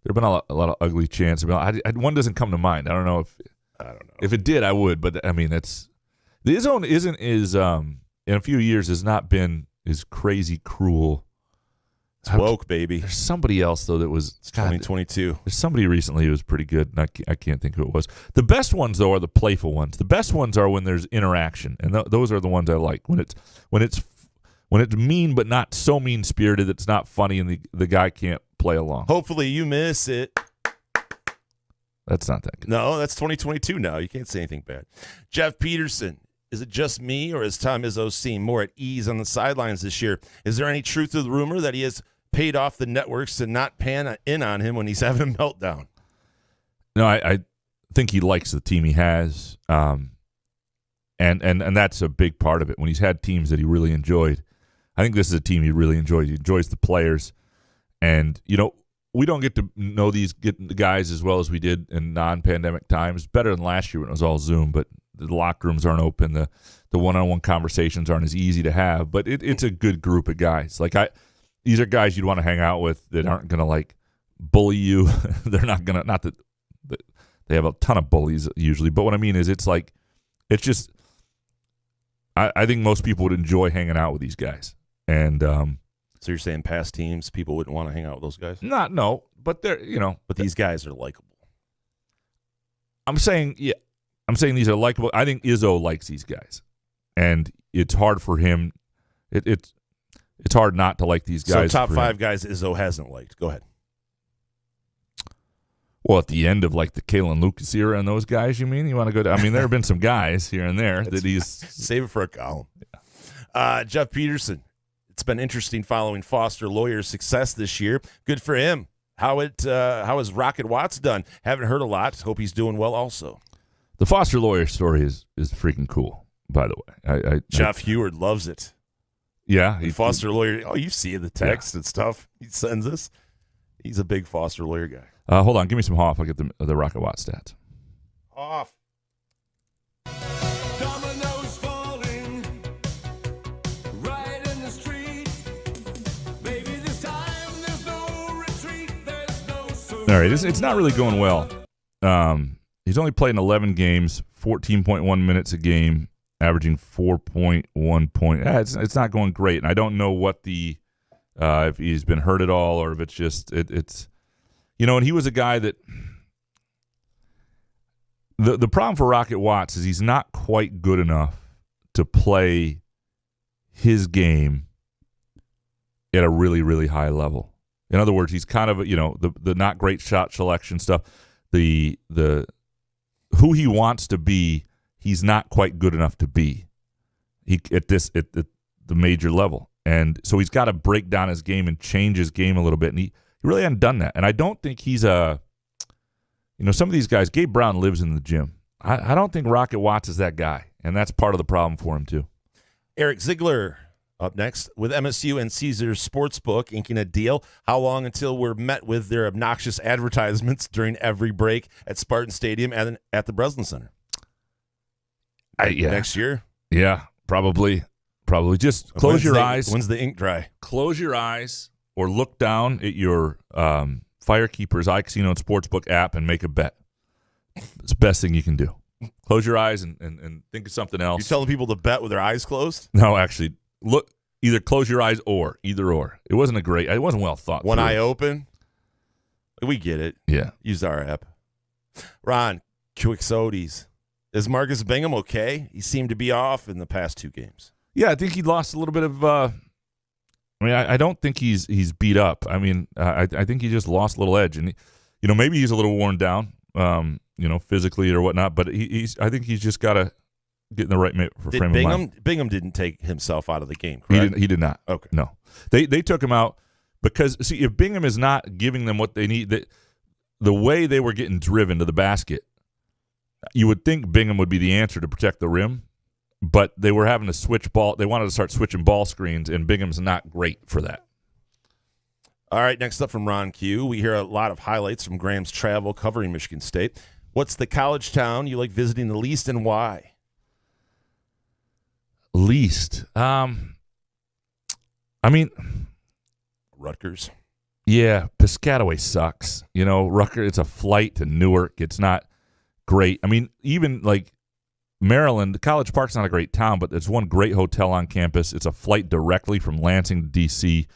There have been a lot of ugly chants. One doesn't come to mind. I don't know if it did, I would. But I mean, the zone isn't as in a few years has not been as crazy cruel. It's woke, baby. There's somebody else though that was 2022. There's somebody recently who was pretty good, and I can't think who it was. The best ones though are the playful ones. The best ones are when there's interaction, and those are the ones I like. When it's mean but not so mean spirited it's not funny, and the guy can't play along. Hopefully you miss it. That's not that good. No, that's 2022 now. You can't say anything bad. Jeff Peterson. Is it just me, or has Tom Izzo seemed more at ease on the sidelines this year? Is there any truth to the rumor that he has paid off the networks to not pan in on him when he's having a meltdown? No, I think he likes the team he has, and that's a big part of it. When he's had teams that he really enjoyed, I think this is a team he really enjoys. He enjoys the players, and we don't get to know the guys as well as we did in non-pandemic times. Better than last year when it was all Zoom, but the locker rooms aren't open. The one-on-one conversations aren't as easy to have, but it's a good group of guys. These are guys you'd want to hang out with that aren't going to bully you. They're not going to, not that they have a ton of bullies usually, but what I mean is it's just, I think most people would enjoy hanging out with these guys. And so you're saying past teams, people wouldn't want to hang out with those guys? No, but they're, But these guys are likable. I'm saying these are likable. I think Izzo likes these guys, and it's hard for him. It's hard not to like these guys. So top 5 guys Izzo hasn't liked. Go ahead. Well, at the end of the Kalen Lucas era and those guys, you mean? You want to go to? I mean, there have been some guys here and there that he's save it for a column. Yeah. Jeff Peterson. It's been interesting following Foster Lawyer's success this year. Good for him. How has Rocket Watts done? Haven't heard a lot. Hope he's doing well also. The Foster Lawyer story is freaking cool, by the way. Jeff Heward loves it. Yeah. Foster Lawyer. Oh, you see the text and stuff he sends us. He's a big Foster Lawyer guy. Hold on. Give me some Hoff. I'll get the Rocket Watts stats. Hoff. Dominoes falling right in the street. Baby, this time there's no retreat. There's no surrender. All right. It's not really going well. He's only played in 11 games, 14.1 minutes a game, averaging 4.1 points. It's not going great, and I don't know what if he's been hurt at all or if it's just it's and he was a guy that the problem for Rocket Watts is he's not quite good enough to play his game at a really, really high level. In other words, he's kind of the not great shot selection stuff, the who he wants to be, he's not quite good enough to be at the major level. And so he's got to break down his game and change his game a little bit. And he really hasn't done that. And I don't think he's some of these guys, Gabe Brown lives in the gym. I don't think Rocket Watts is that guy. And that's part of the problem for him too. Eric Ziegler up next with MSU and Caesars Sportsbook inking a deal. How long until we're met with their obnoxious advertisements during every break at Spartan Stadium and at the Breslin Center? Next year? Yeah, probably. Just close your eyes. When's the ink dry? Close your eyes or look down at your Firekeepers iCasino and Sportsbook app and make a bet. It's the best thing you can do. Close your eyes and think of something else. You're telling people to bet with their eyes closed? No, actually, look. Either close your eyes or either or. It wasn't well thought. One eye open. We get it. Yeah. Use our app. Ron, Quixotes. Is Marcus Bingham okay? He seemed to be off in the past 2 games. Yeah, I think he lost a little bit of. I don't think he's beat up. I mean, I think he just lost a little edge, and maybe he's a little worn down, physically or whatnot. But I think he's just got to get in the right frame of mind. Bingham didn't take himself out of the game, correct? He did not. Okay. No. They took him out because, see, if Bingham is not giving them what they need, the way they were getting driven to the basket, you would think Bingham would be the answer to protect the rim, but they were having to switch ball. They wanted to start switching ball screens, and Bingham's not great for that. All right, next up from Ron Q, we hear a lot of highlights from Graham's travel covering Michigan State. What's the college town you like visiting the least and why? Least. Rutgers. Yeah, Piscataway sucks. Rutgers, it's a flight to Newark. It's not great. I mean, even Maryland, College Park's not a great town, but there's one great hotel on campus. It's a flight directly from Lansing to D.C.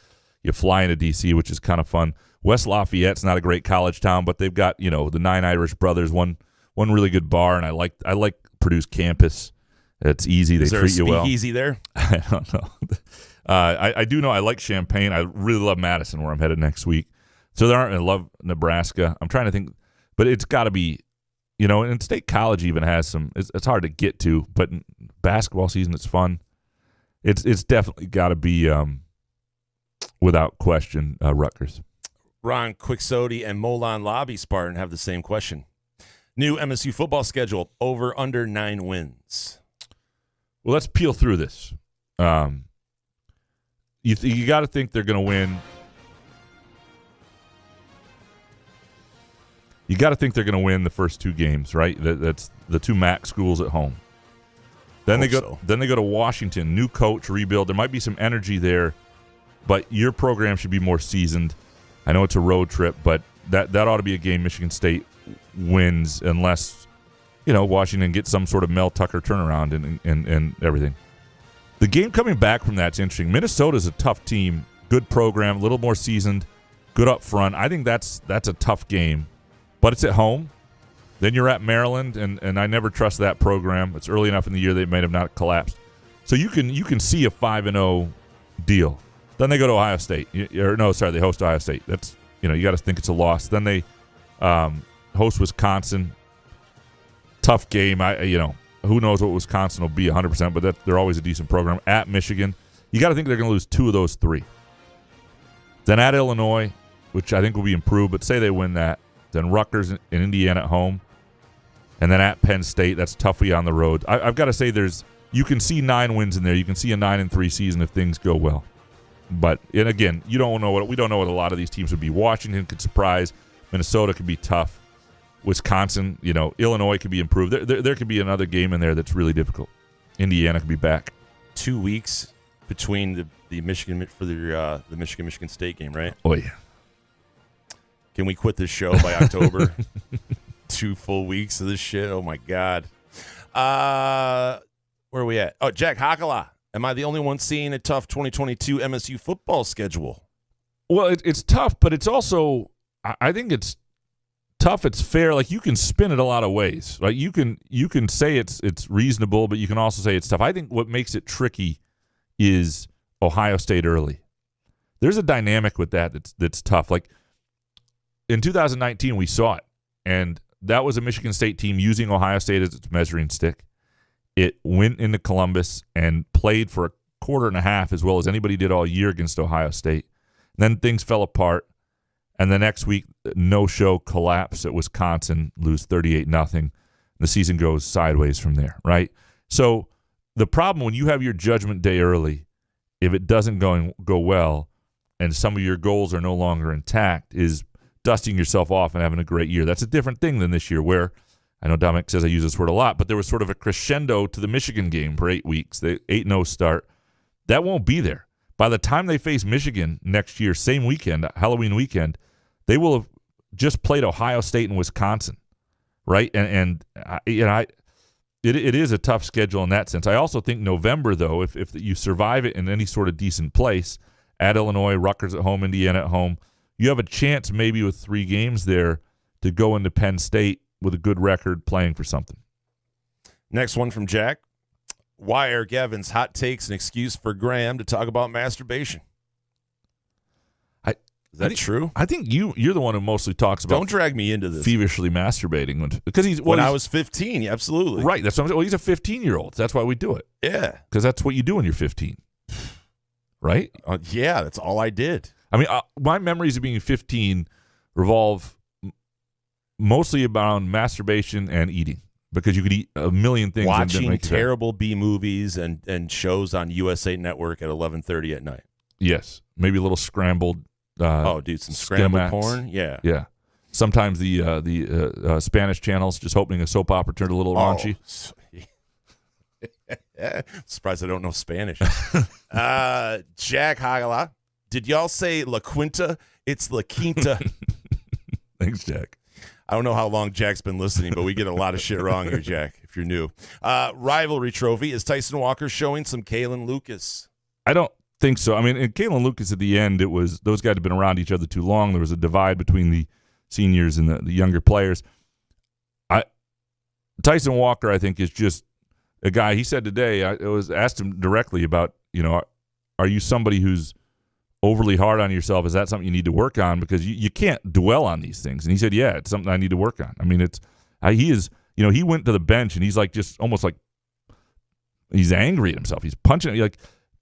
You fly into D.C., which is kind of fun. West Lafayette's not a great college town, but they've got, the Nine Irish Brothers, one really good bar, and I like Purdue's campus. It's easy. They treat you well. Is there a speakeasy there? I don't know. I do know I like Champaign. I really love Madison, where I'm headed next week. So I love Nebraska. I'm trying to think. but it's got to be, and State College even has some. It's hard to get to, but in basketball season, it's fun. It's definitely got to be, without question, Rutgers. Ron Quixote and Molon Lobby Spartan have the same question. New MSU football schedule, over under 9 wins. Well, let's peel through this. You got to think they're going to win. You got to think they're going to win the first 2 games, right? That's the 2 MAC schools at home. Then they go to Washington, new coach, rebuild. There might be some energy there, but your program should be more seasoned. I know it's a road trip, but that ought to be a game Michigan State wins unless, Washington gets some sort of Mel Tucker turnaround and everything. The game coming back from that's interesting. Minnesota's a tough team, good program, a little more seasoned, good up front. I think that's a tough game. But it's at home. Then you're at Maryland, and I never trust that program. It's early enough in the year they may have not collapsed. So you can see a 5-0 deal. Then they go to Ohio State. They host Ohio State. That's you got to think it's a loss. Then they host Wisconsin. Tough game. Who knows what Wisconsin will be 100%, but they're always a decent program. At Michigan, you got to think they're going to lose 2 of those 3. Then at Illinois, which I think will be improved, but say they win that. Then Rutgers and Indiana at home, and then at Penn State. That's tough for you on the road. I've got to say, you can see 9 wins in there. You can see a 9-3 season if things go well. But and again, we don't know what a lot of these teams would be. Washington could surprise. Minnesota could be tough. Wisconsin, Illinois could be improved. There could be another game in there that's really difficult. Indiana could be back. 2 weeks between the Michigan for the Michigan State game, right? Oh yeah. Can we quit this show by October? 2 full weeks of this shit. Oh my God. Where are we at? Oh, Jack Hakala. Am I the only one seeing a tough 2022 MSU football schedule? Well, it's tough, but it's also, I think it's tough. It's fair. Like, you can spin it a lot of ways. Like, you can say it's reasonable, but you can also say it's tough. I think what makes it tricky is Ohio State early. There's a dynamic with that's tough. Like, in 2019, we saw it, and that was a Michigan State team using Ohio State as its measuring stick. It went into Columbus and played for a quarter and a half as well as anybody did all year against Ohio State. And then things fell apart, and the next week, no-show collapse at Wisconsin, lose 38-0. The season goes sideways from there, right? So the problem when you have your judgment day early, if it doesn't go well and some of your goals are no longer intact, is dusting yourself off and having a great year. That's a different thing than this year where, I know Dominic says I use this word a lot, but there was sort of a crescendo to the Michigan game for 8 weeks, the 8-0 start. That won't be there. By the time they face Michigan next year, same weekend, Halloween weekend, they will have just played Ohio State and Wisconsin, right? And it is a tough schedule in that sense. I also think November, though, if you survive it in any sort of decent place, at Illinois, Rutgers at home, Indiana at home, you have a chance maybe with 3 games there to go into Penn State with a good record playing for something. Next one from Jack. Why are Gavin's hot takes an excuse for Graham to talk about masturbation? Is that true? I think you're the one who mostly talks about. Don't drag me into this. Feverishly masturbating because when I was 15, yeah, absolutely. Right. That's what I'm saying. Well, he's a 15-year-old. That's why we do it. Yeah. Because that's what you do when you're 15. Right? Yeah, that's all I did. I mean, my memories of being 15 revolve mostly around masturbation and eating because you could eat a million things. Watching terrible B movies and shows on USA Network at 11:30 at night. Yes, maybe a little scrambled. Some scrambled Skemax. porn. Yeah, yeah. Sometimes the Spanish channels just hoping a soap opera turned a little raunchy. Surprised I don't know Spanish. Jack Hagala. Did y'all say La Quinta? It's La Quinta. Thanks, Jack. I don't know how long Jack's been listening, but we get a lot of shit wrong here, Jack, if you're new. Rivalry trophy. Is Tyson Walker showing some Kalen Lucas? I don't think so. I mean, in Kalen Lucas at the end, it was those guys had been around each other too long. There was a divide between the seniors and the younger players. Tyson Walker, I think, is just a guy. He said today, I asked him directly about, are you somebody who's overly hard on yourself? Is that something you need to work on? Because you can't dwell on these things. And he said, yeah, it's something I need to work on. I mean, he is, he went to the bench and he's like just almost like he's angry at himself. He's punching. Like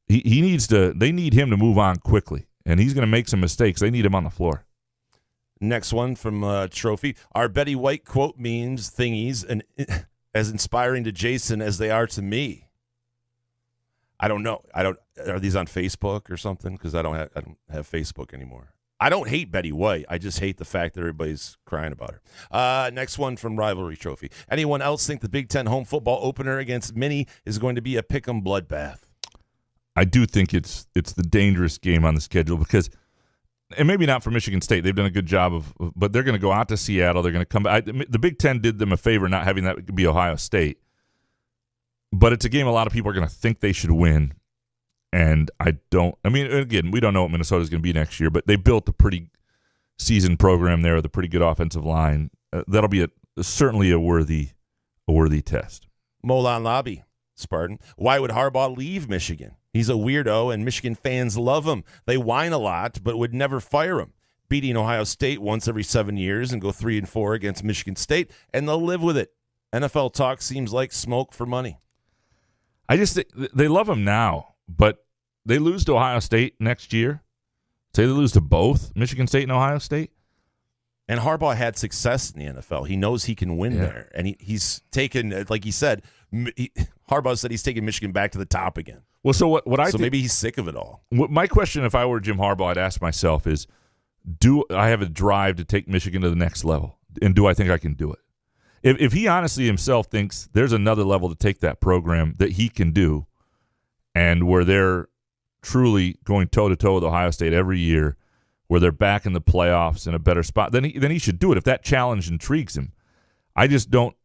he needs to. They need him to move on quickly, and he's going to make some mistakes. They need him on the floor. Next one from Trophy. Are Betty White quote memes thingies and as inspiring to Jason as they are to me? I don't know. Are these on Facebook or something? Because I don't have Facebook anymore. I don't hate Betty White. I just hate the fact that everybody's crying about her. Next one from Rivalry Trophy. Anyone else think the Big Ten home football opener against Minnie is going to be a pick'em bloodbath? I do think it's the dangerous game on the schedule because, and maybe not for Michigan State. They've done a good job but they're going to go out to Seattle. They're going to come back. The Big Ten did them a favor not having that be Ohio State. But it's a game a lot of people are going to think they should win. And again, we don't know what Minnesota's going to be next year, but they built a pretty seasoned program there with a pretty good offensive line. That'll be certainly a worthy test. Molan Lobby, Spartan. Why would Harbaugh leave Michigan? He's a weirdo, and Michigan fans love him. They whine a lot, but would never fire him. Beating Ohio State once every 7 years and go 3-4 against Michigan State, and they'll live with it. NFL talk seems like smoke for money. I just think they love him now, but they lose to Ohio State next year. Say they lose to both Michigan State and Ohio State. And Harbaugh had success in the NFL. He knows he can win there. And he's taken, like he said, Harbaugh said he's taking Michigan back to the top again. Well, so what I think, maybe he's sick of it all. My question, if I were Jim Harbaugh, I'd ask myself is, do I have a drive to take Michigan to the next level? And do I think I can do it? If he honestly himself thinks there's another level to take that program that he can do, and where they're truly going toe-to-toe with Ohio State every year, where they're back in the playoffs in a better spot, then he should do it if that challenge intrigues him. I just don't.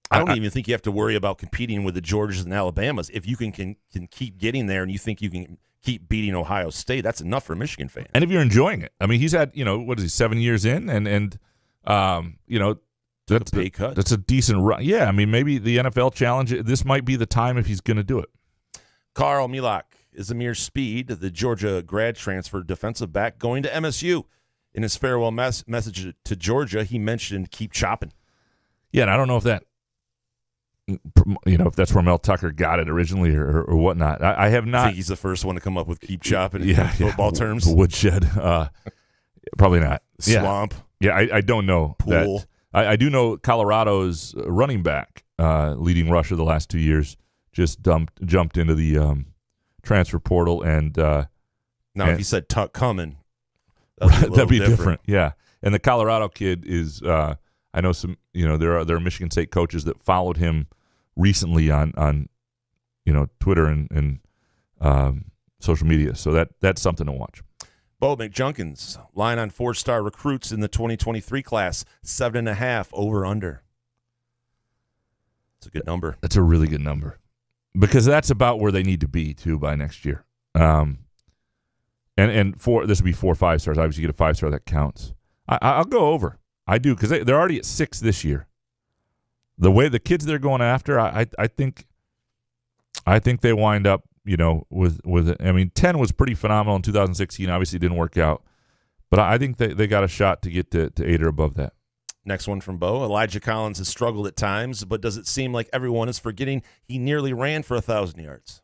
I don't even think you have to worry about competing with the Georgias and Alabamas. If you can keep getting there and you think you can keep beating Ohio State, that's enough for a Michigan fan. And if you're enjoying it. I mean, he's had, 7 years in, and that's a pay cut. That's a decent run. Yeah, I mean, maybe the NFL challenge, this might be the time if he's going to do it. Carl Milak is Amir Speed, the Georgia grad transfer defensive back, going to MSU. In his farewell message to Georgia, he mentioned keep chopping. Yeah, and I don't know if that, if that's where Mel Tucker got it originally or whatnot. I have not. I think he's the first one to come up with keep chopping in football terms. Woodshed. Probably not. Swamp. Yeah, I don't know. Pool. I do know Colorado's running back, leading rusher the last 2 years, just jumped into the transfer portal. And if you said Tuck coming, that'd be different. Yeah. And the Colorado kid is, I know some, there are Michigan State coaches that followed him recently on Twitter and social media. So that's something to watch. Bo McJunkins, line on 4-star recruits in the 2023 class, 7.5 over under. It's a good number. That's a really good number because that's about where they need to be too by next year. And this would be 4 5-stars. Obviously, you get a 5-star that counts. I'll go over. I do because they're already at 6 this year. The way the kids they're going after, I think they wind up. With 10 was pretty phenomenal in 2016. Obviously, it didn't work out. But I think they got a shot to get to 8 or above that. Next one from Bo. Elijah Collins has struggled at times, but does it seem like everyone is forgetting he nearly ran for 1,000 yards?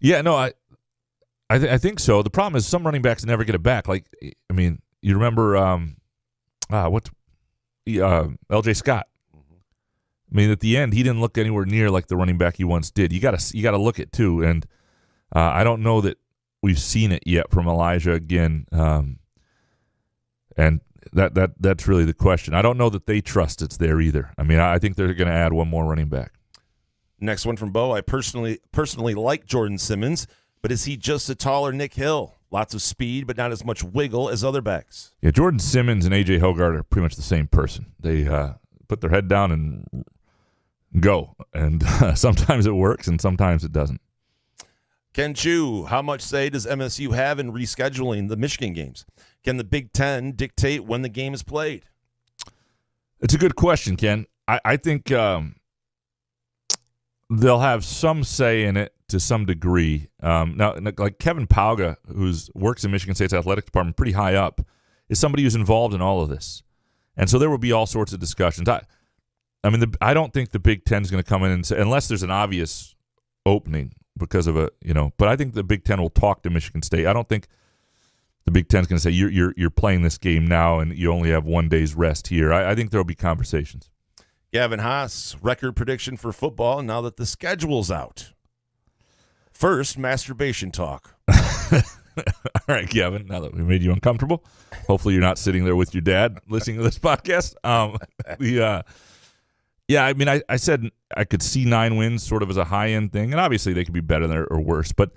Yeah, no, I think so. The problem is some running backs never get it back. Like, you remember L.J. Scott. I mean, at the end, he didn't look anywhere near like the running back he once did. You got to look at too, and I don't know that we've seen it yet from Elijah again, and that's really the question. I don't know that they trust it's there either. I mean, I think they're going to add one more running back. Next one from Bo. I personally like Jordan Simmons, but is he just a taller Nick Hill? Lots of speed, but not as much wiggle as other backs. Yeah, Jordan Simmons and A.J. Hoggard are pretty much the same person. They put their head down and go, and sometimes it works and sometimes it doesn't. Ken Chu, how much say does MSU have in rescheduling the Michigan games? Can the Big Ten dictate when the game is played? It's a good question, Ken. I think they'll have some say in it to some degree. Now, like Kevin Pauga, who works in Michigan State's athletic department pretty high up, is somebody who's involved in all of this. And so there will be all sorts of discussions. I don't think the Big Ten is going to come in and say, unless there's an obvious opening because of but I think the Big Ten will talk to Michigan State. I don't think the Big Ten is going to say, you're playing this game now and you only have 1 day's rest here. I think there will be conversations. Gavin Haas, record prediction for football now that the schedule's out. First, masturbation talk. All right, Gavin, now that we made you uncomfortable, hopefully you're not sitting there with your dad listening to this podcast. I said I could see 9 wins sort of as a high-end thing, and obviously they could be better than or worse. But,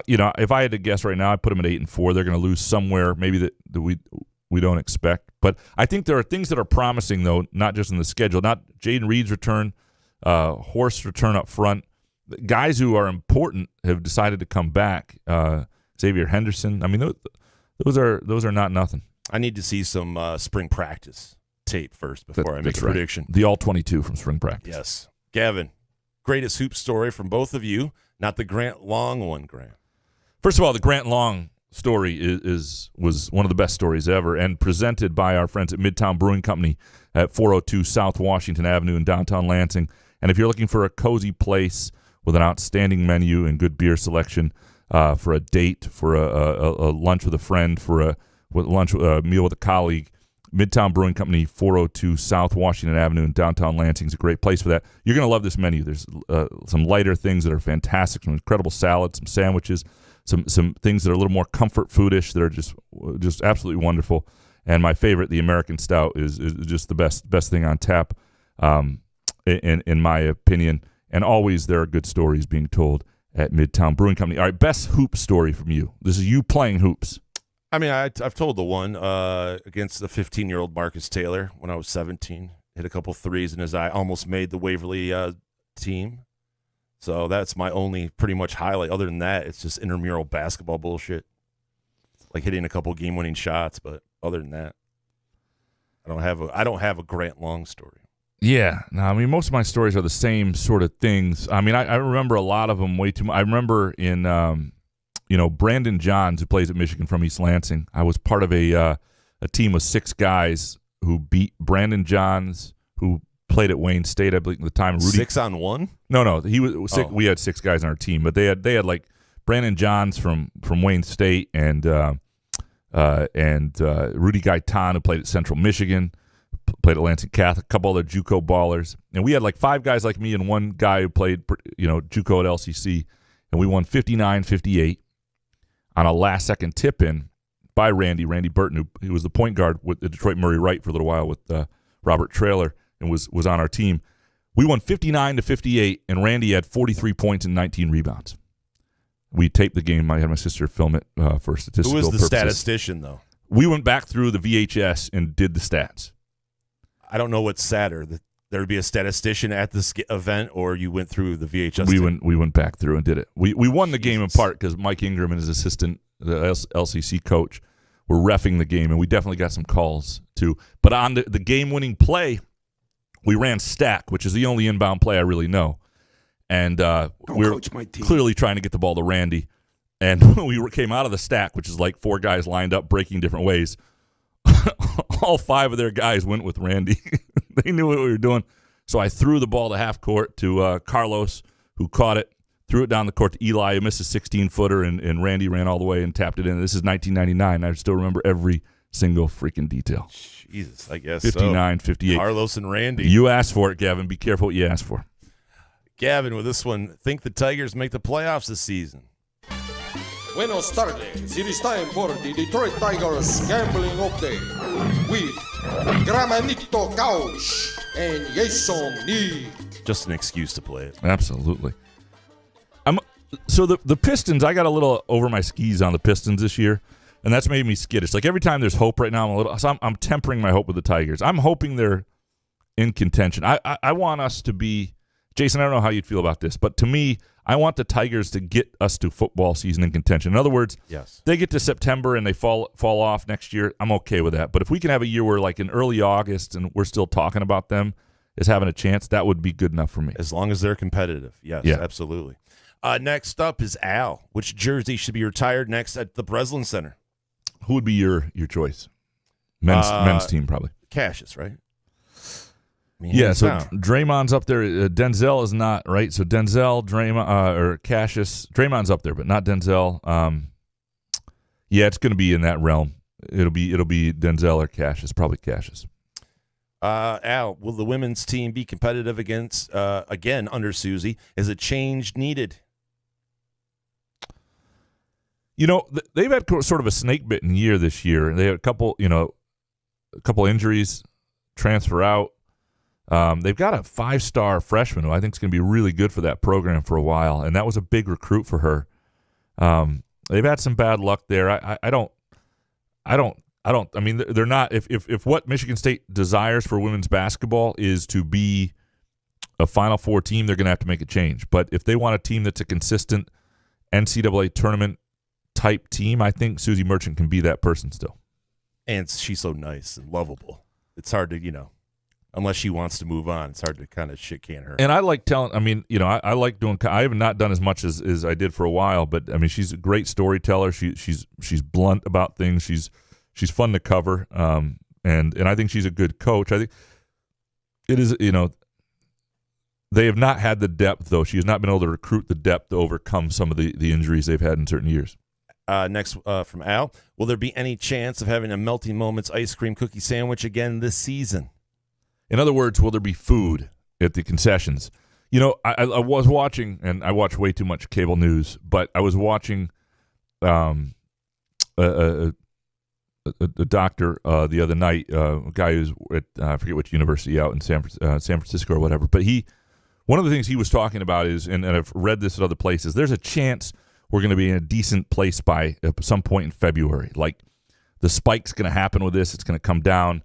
if I had to guess right now, I'd put them at 8-4. They're going to lose somewhere maybe that we don't expect. But I think there are things that are promising, though, not just in the schedule. Not Jaden Reed's return, Horst's return up front. Guys who are important have decided to come back. Xavier Henderson. I mean, those are not nothing. I need to see some spring practice tape first before I make a prediction. The all-22 from spring practice. Yes. Gavin, greatest hoop story from both of you, not the Grant Long one, Grant. First of all, the Grant Long story was one of the best stories ever, and presented by our friends at Midtown Brewing Company at 402 South Washington Avenue in downtown Lansing. And if you're looking for a cozy place with an outstanding menu and good beer selection, for a date, for a lunch with a friend, for a meal with a colleague, Midtown Brewing Company, 402 South Washington Avenue in downtown Lansing is a great place for that. You're going to love this menu. There's some lighter things that are fantastic, some incredible salads, some sandwiches, some things that are a little more comfort foodish that are just absolutely wonderful. And my favorite, the American Stout, is just the best thing on tap, in my opinion. And always there are good stories being told at Midtown Brewing Company. All right, best hoop story from you. This is you playing hoops. I mean, I've told the one against the 15-year-old Marcus Taylor when I was 17. Hit a couple threes in his eye. Almost made the Waverly team. So that's my only pretty much highlight. Other than that, it's just intramural basketball bullshit. Like hitting a couple game-winning shots, but other than that, I don't have a Grant Long story. Yeah, no, I mean, most of my stories are the same sort of things. I mean, I remember a lot of them way too much. I remember in, Brandon Johns, who plays at Michigan from East Lansing. I was part of a team of 6 guys who beat Brandon Johns, who played at Wayne State, I believe, at the time. Rudy, 6-on-1? No, he was 6. We had 6 guys on our team, but they had like Brandon Johns from Wayne State and Rudy Gaitan, who played at Central Michigan. Played at Lansing Catholic, a couple other JUCO ballers. And we had like 5 guys like me and one guy who played, JUCO at LCC. And we won 59-58 on a last-second tip-in by Randy Burton, who was the point guard with the Detroit Murray Wright for a little while with Robert Traylor and was on our team. We won 59-58, and Randy had 43 points and 19 rebounds. We taped the game. I had my sister film it for statistical purposes. Who was the statistician, though? We went back through the VHS and did the stats. I don't know what's sadder. There would be a statistician at this event, or you went through the VHS. We went back through and did it. We won the game in part because Mike Ingram and his assistant, the LCC coach, were reffing the game, and we definitely got some calls too. But on the game-winning play, we ran stack, which is the only inbound play I really know. And we were clearly trying to get the ball to Randy. And when we came out of the stack, which is like 4 guys lined up breaking different ways, all 5 of their guys went with Randy. They knew what we were doing. So I threw the ball to half court to Carlos, who caught it, threw it down the court to Eli, who missed a 16-footer, and Randy ran all the way and tapped it in. This is 1999. I still remember every single freaking detail. Jesus, I guess 59-58. Carlos and Randy. You asked for it, Gavin. Be careful what you ask for. Gavin, with this one, think the Tigers make the playoffs this season? Buenos tardes. It is time for the Detroit Tigers Gambling Update with Gramanito Couch and Jason Nick. Just an excuse to play it. Absolutely. So the Pistons, I got a little over my skis on the Pistons this year, and that's made me skittish. Like every time there's hope right now, I'm tempering my hope with the Tigers. I'm hoping they're in contention. I want us to be, Jason, I don't know how you'd feel about this, but to me, I want the Tigers to get us to football season in contention. In other words, yes, they get to September and they fall off next year, I'm okay with that. But if we can have a year where like in early August and we're still talking about them as having a chance, that would be good enough for me. As long as they're competitive. Yes, yeah. Absolutely. Next up is Al. Which jersey should be retired next at the Breslin Center? Who would be your choice? Men's team, probably. Cassius, right? I mean, Yeah, hands so down. Draymond's up there. Denzel is not, right? So Denzel, Draymond, or Cassius. Draymond's up there, but not Denzel. Yeah, it's going to be in that realm. It'll be Denzel or Cassius, probably Cassius. Al, will the women's team be competitive against again under Susie? Is a change needed? You know, they've had sort of a snake-bitten year this year. They had a couple injuries, transfer out. They've got a 5-star freshman who I think is going to be really good for that program for a while, and that was a big recruit for her. They've had some bad luck there. I mean, they're not. If what Michigan State desires for women's basketball is to be a Final Four team, they're going to have to make a change. But if they want a team that's a consistent NCAA tournament type team, I think Susie Merchant can be that person still. And she's so nice and lovable. It's hard to, unless she wants to move on, it's hard to kind of shit can her. And I like telling. I mean, I like doing. I have not done as much as I did for a while, but I mean, she's a great storyteller. She's blunt about things. She's fun to cover, and I think she's a good coach. I think it is. They have not had the depth, though. She has not been able to recruit the depth to overcome some of the injuries they've had in certain years. Next from Al, will there be any chance of having a Melting Moments ice cream cookie sandwich again this season? In other words, will there be food at the concessions? I was watching, and I watch way too much cable news, but I was watching a doctor the other night, a guy who's at I forget which university out in San Francisco or whatever. But one of the things he was talking about is, and I've read this at other places, there's a chance we're going to be in a decent place by some point in February. Like the spike's going to happen with this; it's going to come down,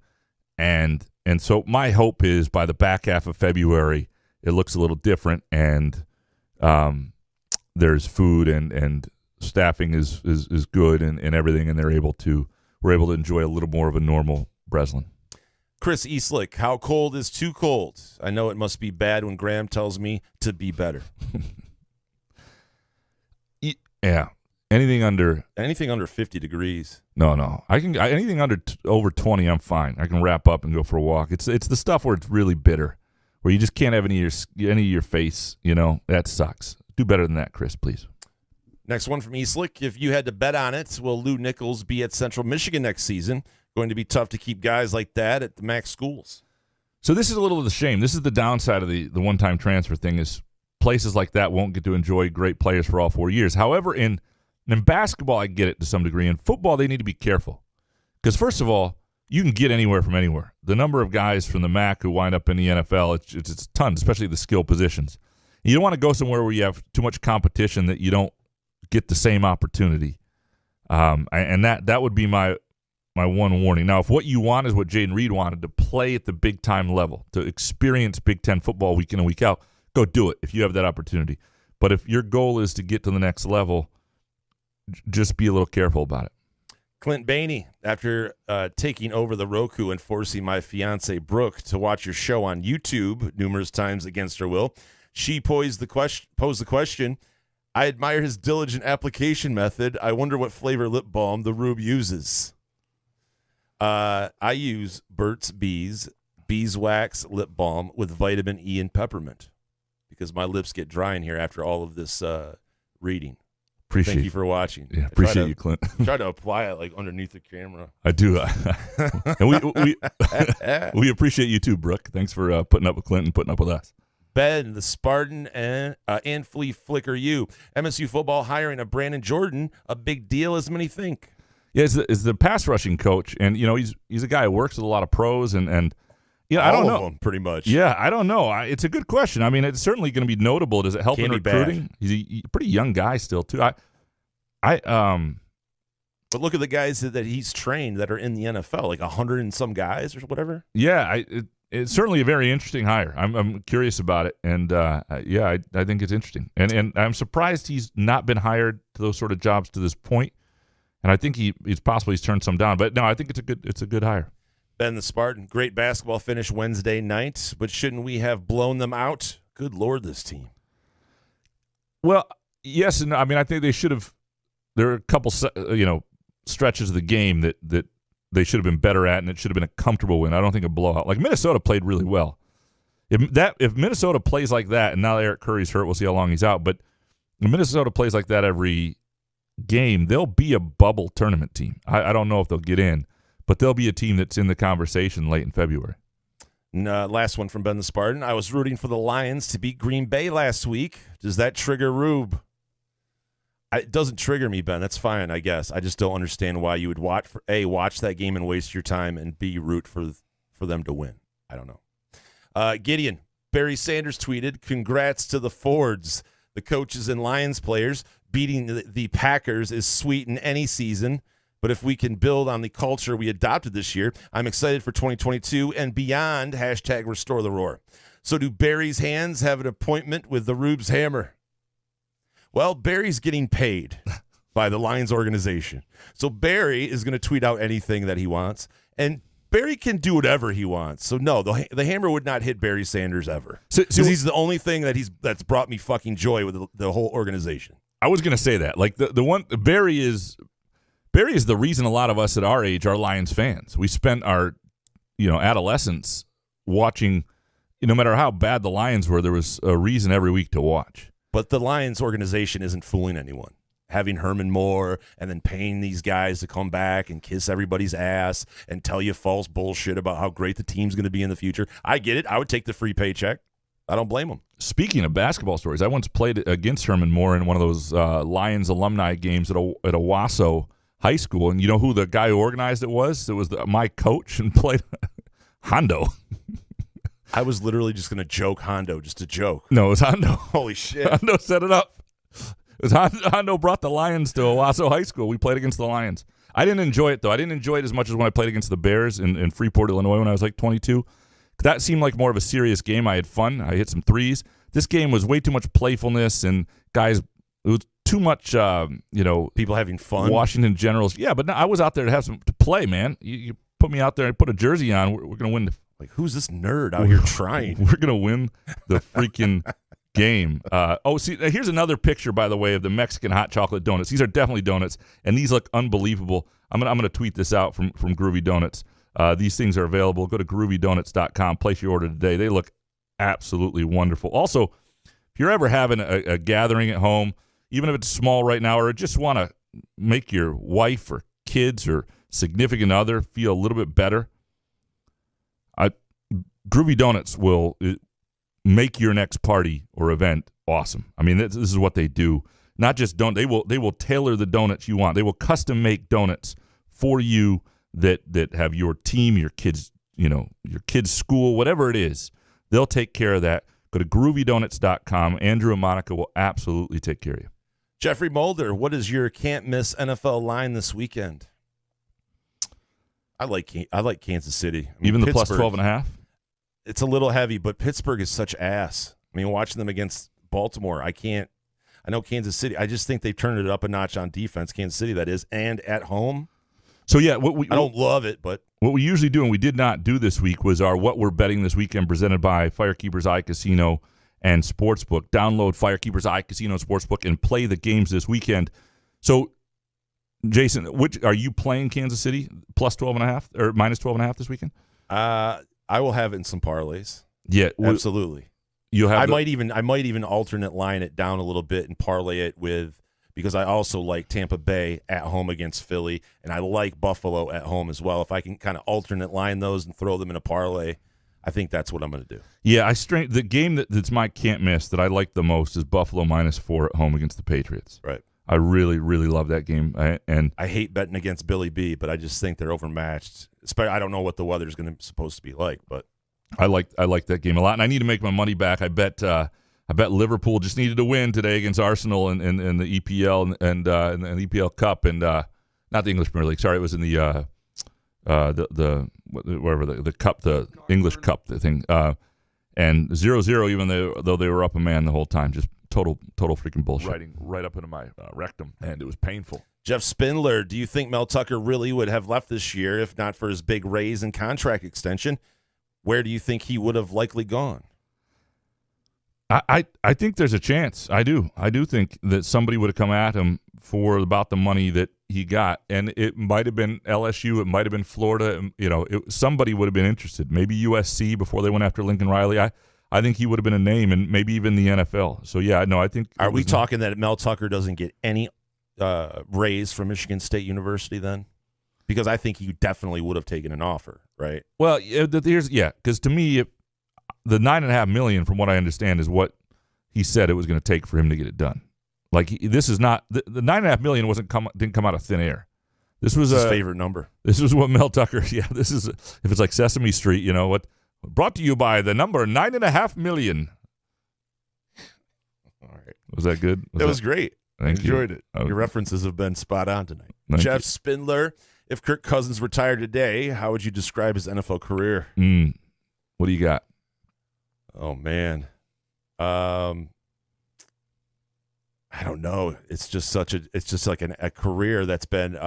and so my hope is by the back half of February, it looks a little different, and there's food and staffing is good and everything, and we're able to enjoy a little more of a normal Breslin. Chris Eastlick, how cold is too cold? I know it must be bad when Graham tells me to be better. Yeah, anything under 50 degrees. No. Anything under over 20, I'm fine. I can wrap up and go for a walk. It's the stuff where it's really bitter, where you just can't have any of your face. That sucks. Do better than that, Chris, please. Next one from Eastlick. If you had to bet on it, will Lou Nichols be at Central Michigan next season? Going to be tough to keep guys like that at the MAC schools. So this is a little of the shame. This is the downside of the one-time transfer thing is places like that won't get to enjoy great players for all 4 years. However, in basketball, I get it to some degree. In football, they need to be careful. Because first of all, you can get anywhere from anywhere. The number of guys from the MAC who wind up in the NFL, it's a ton, especially the skill positions. You don't want to go somewhere where you have too much competition that you don't get the same opportunity. And that would be my one warning. Now, if what you want is what Jaden Reed wanted, to play at the big-time level, to experience Big Ten football week in and week out, go do it if you have that opportunity. But if your goal is to get to the next level, just be a little careful about it. Clint Bainey, after taking over the Roku and forcing my fiance Brooke to watch your show on YouTube numerous times against her will, she posed the question, I admire his diligent application method. I wonder what flavor lip balm the Rube uses. I use Burt's Beeswax lip balm with vitamin E and peppermint because my lips get dry in here after all of this reading. Thank you for watching. Yeah, appreciate you, Clint. Try to apply it like underneath the camera. I do. And we appreciate you too, Brooke. Thanks for putting up with Clint and putting up with us. Ben, the Spartan, and Flea Flicker U. MSU football hiring of Brandon Jordan, a big deal as many think. Yeah, is the pass rushing coach, and he's a guy who works with a lot of pros, and I don't know. All of them, pretty much. Yeah, I don't know. It's a good question. I mean, it's certainly going to be notable. Does it help in recruiting? He's a pretty young guy still, too. But look at the guys that he's trained that are in the NFL, like 100 and some guys or whatever. Yeah, it's certainly a very interesting hire. I'm curious about it, and I think it's interesting. And I'm surprised he's not been hired to those sort of jobs to this point. And I think he's turned some down, but no, I think it's a good hire. Ben the Spartan, great basketball finish Wednesday night, but shouldn't we have blown them out? Good Lord, this team. Well, yes, and I mean I think they should have. There are a couple, stretches of the game that they should have been better at, and it should have been a comfortable win. I don't think a blowout. Like Minnesota played really well. If Minnesota plays like that, and now Eric Curry's hurt, we'll see how long he's out. But if Minnesota plays like that every game, they'll be a bubble tournament team. I don't know if they'll get in, but they'll be a team that's in the conversation late in February. Last one from Ben the Spartan. I was rooting for the Lions to beat Green Bay last week. Does that trigger Rube? It doesn't trigger me, Ben. That's fine, I guess. I just don't understand why you would watch that game and waste your time, and B, root for them to win. I don't know. Gideon, Barry Sanders tweeted, congrats to the Fords, the coaches and Lions players. Beating the Packers is sweet in any season, but if we can build on the culture we adopted this year, I'm excited for 2022 and beyond. # restore the roar. So do Barry's hands have an appointment with the Rube's hammer? Well, Barry's getting paid by the Lions organization. So Barry is going to tweet out anything that he wants, and Barry can do whatever he wants. So no, the hammer would not hit Barry Sanders ever. Because he's the only thing that's brought me fucking joy with the whole organization. I was going to say that. Like the one Barry is the reason a lot of us at our age are Lions fans. We spent our adolescence watching. No matter how bad the Lions were, there was a reason every week to watch. But the Lions organization isn't fooling anyone. Having Herman Moore and then paying these guys to come back and kiss everybody's ass and tell you false bullshit about how great the team's going to be in the future. I get it. I would take the free paycheck. I don't blame them. Speaking of basketball stories, I once played against Herman Moore in one of those Lions alumni games at Owasso High School. And you know who the guy who organized it was? It was my coach and played Hondo. I was literally just going to joke Hondo, just a joke. No, it was Hondo. Holy shit. Hondo set it up. It was Hondo brought the Lions to Owasso High School. We played against the Lions. I didn't enjoy it, though. I didn't enjoy it as much as when I played against the Bears in Freeport, Illinois when I was like 22. That seemed like more of a serious game. I had fun. I hit some threes. This game was way too much playfulness and guys, it was too much, people having fun. Washington Generals. Yeah, but no, I was out there to play, man. You put me out there and put a jersey on. We're going to win. Like, who's this nerd out here trying? We're going to win the freaking game. Here's another picture, by the way, of the Mexican hot chocolate donuts. These are definitely donuts, and these look unbelievable. I'm gonna tweet this out from Groovy Donuts. These things are available. Go to groovydonuts.com. Place your order today. They look absolutely wonderful. Also, if you're ever having a gathering at home, even if it's small right now, or just want to make your wife or kids or significant other feel a little bit better, Groovy Donuts will make your next party or event awesome. I mean, this is what they do. Not just they will tailor the donuts you want. They will custom make donuts for you that have your team, your kids, your kids' school, whatever it is. They'll take care of that. Go to groovydonuts.com. Andrew and Monica will absolutely take care of you. Jeffrey Mulder, what is your can't miss NFL line this weekend? I like Kansas City. Even the plus 12.5? It's a little heavy, but Pittsburgh is such ass. I mean, watching them against Baltimore, I know Kansas City. I just think they've turned it up a notch on defense, Kansas City, that is, and at home. So, yeah, I don't love it, but what we usually do, and we did not do this week, was our What We're Betting This Weekend presented by Firekeepers iCasino and Sportsbook. Download Firekeepers iCasino and Sportsbook and play the games this weekend. So, Jason, which are you playing Kansas City plus 12.5 or minus 12.5 this weekend? I will have it in some parlays. Yeah, absolutely. You'll have. I might even alternate line it down a little bit and parlay it with, because I also like Tampa Bay at home against Philly, and I like Buffalo at home as well. If I can kind of alternate line those and throw them in a parlay, I think that's what I'm going to do. Yeah, the game that's my can't miss that I like the most is Buffalo -4 at home against the Patriots. Right. I really, really love that game. And I hate betting against Billy B, but I just think they're overmatched. I don't know what the weather's supposed to be like, but I like that game a lot. And I need to make my money back. I bet Liverpool just needed to win today against Arsenal in the EPL and the EPL Cup and not the English Premier League. Sorry, it was in the cup, the English Cup, the thing. And 0-0, even though they were up a man the whole time. Just total freaking bullshit. Riding right up into my rectum, and it was painful. Jeff Spindler, do you think Mel Tucker really would have left this year if not for his big raise and contract extension? Where do you think he would have likely gone? I think there's a chance. I do think that somebody would have come at him for about the money that he got, and it might have been LSU, it might have been Florida. Somebody would have been interested. Maybe USC before they went after Lincoln Riley. I think he would have been a name, and maybe even the NFL. So yeah, no, I think. Are we talking that Mel Tucker doesn't get any raise from Michigan State University then? Because I think he definitely would have taken an offer, right? Well, because to me, the $9.5 million, from what I understand, is what he said it was going to take for him to get it done. Like this is not the $9.5 million didn't come out of thin air. This was his favorite number. This is what Mel Tucker. Yeah, this is if it's like Sesame Street, what brought to you by the number $9.5 million. All right, was that good? Was great. Thank you. Enjoyed it. Your references have been spot on tonight. Thank Jeff you. Spindler, if Kirk Cousins retired today, how would you describe his NFL career? What do you got? Oh man, I don't know. It's just like a career that's been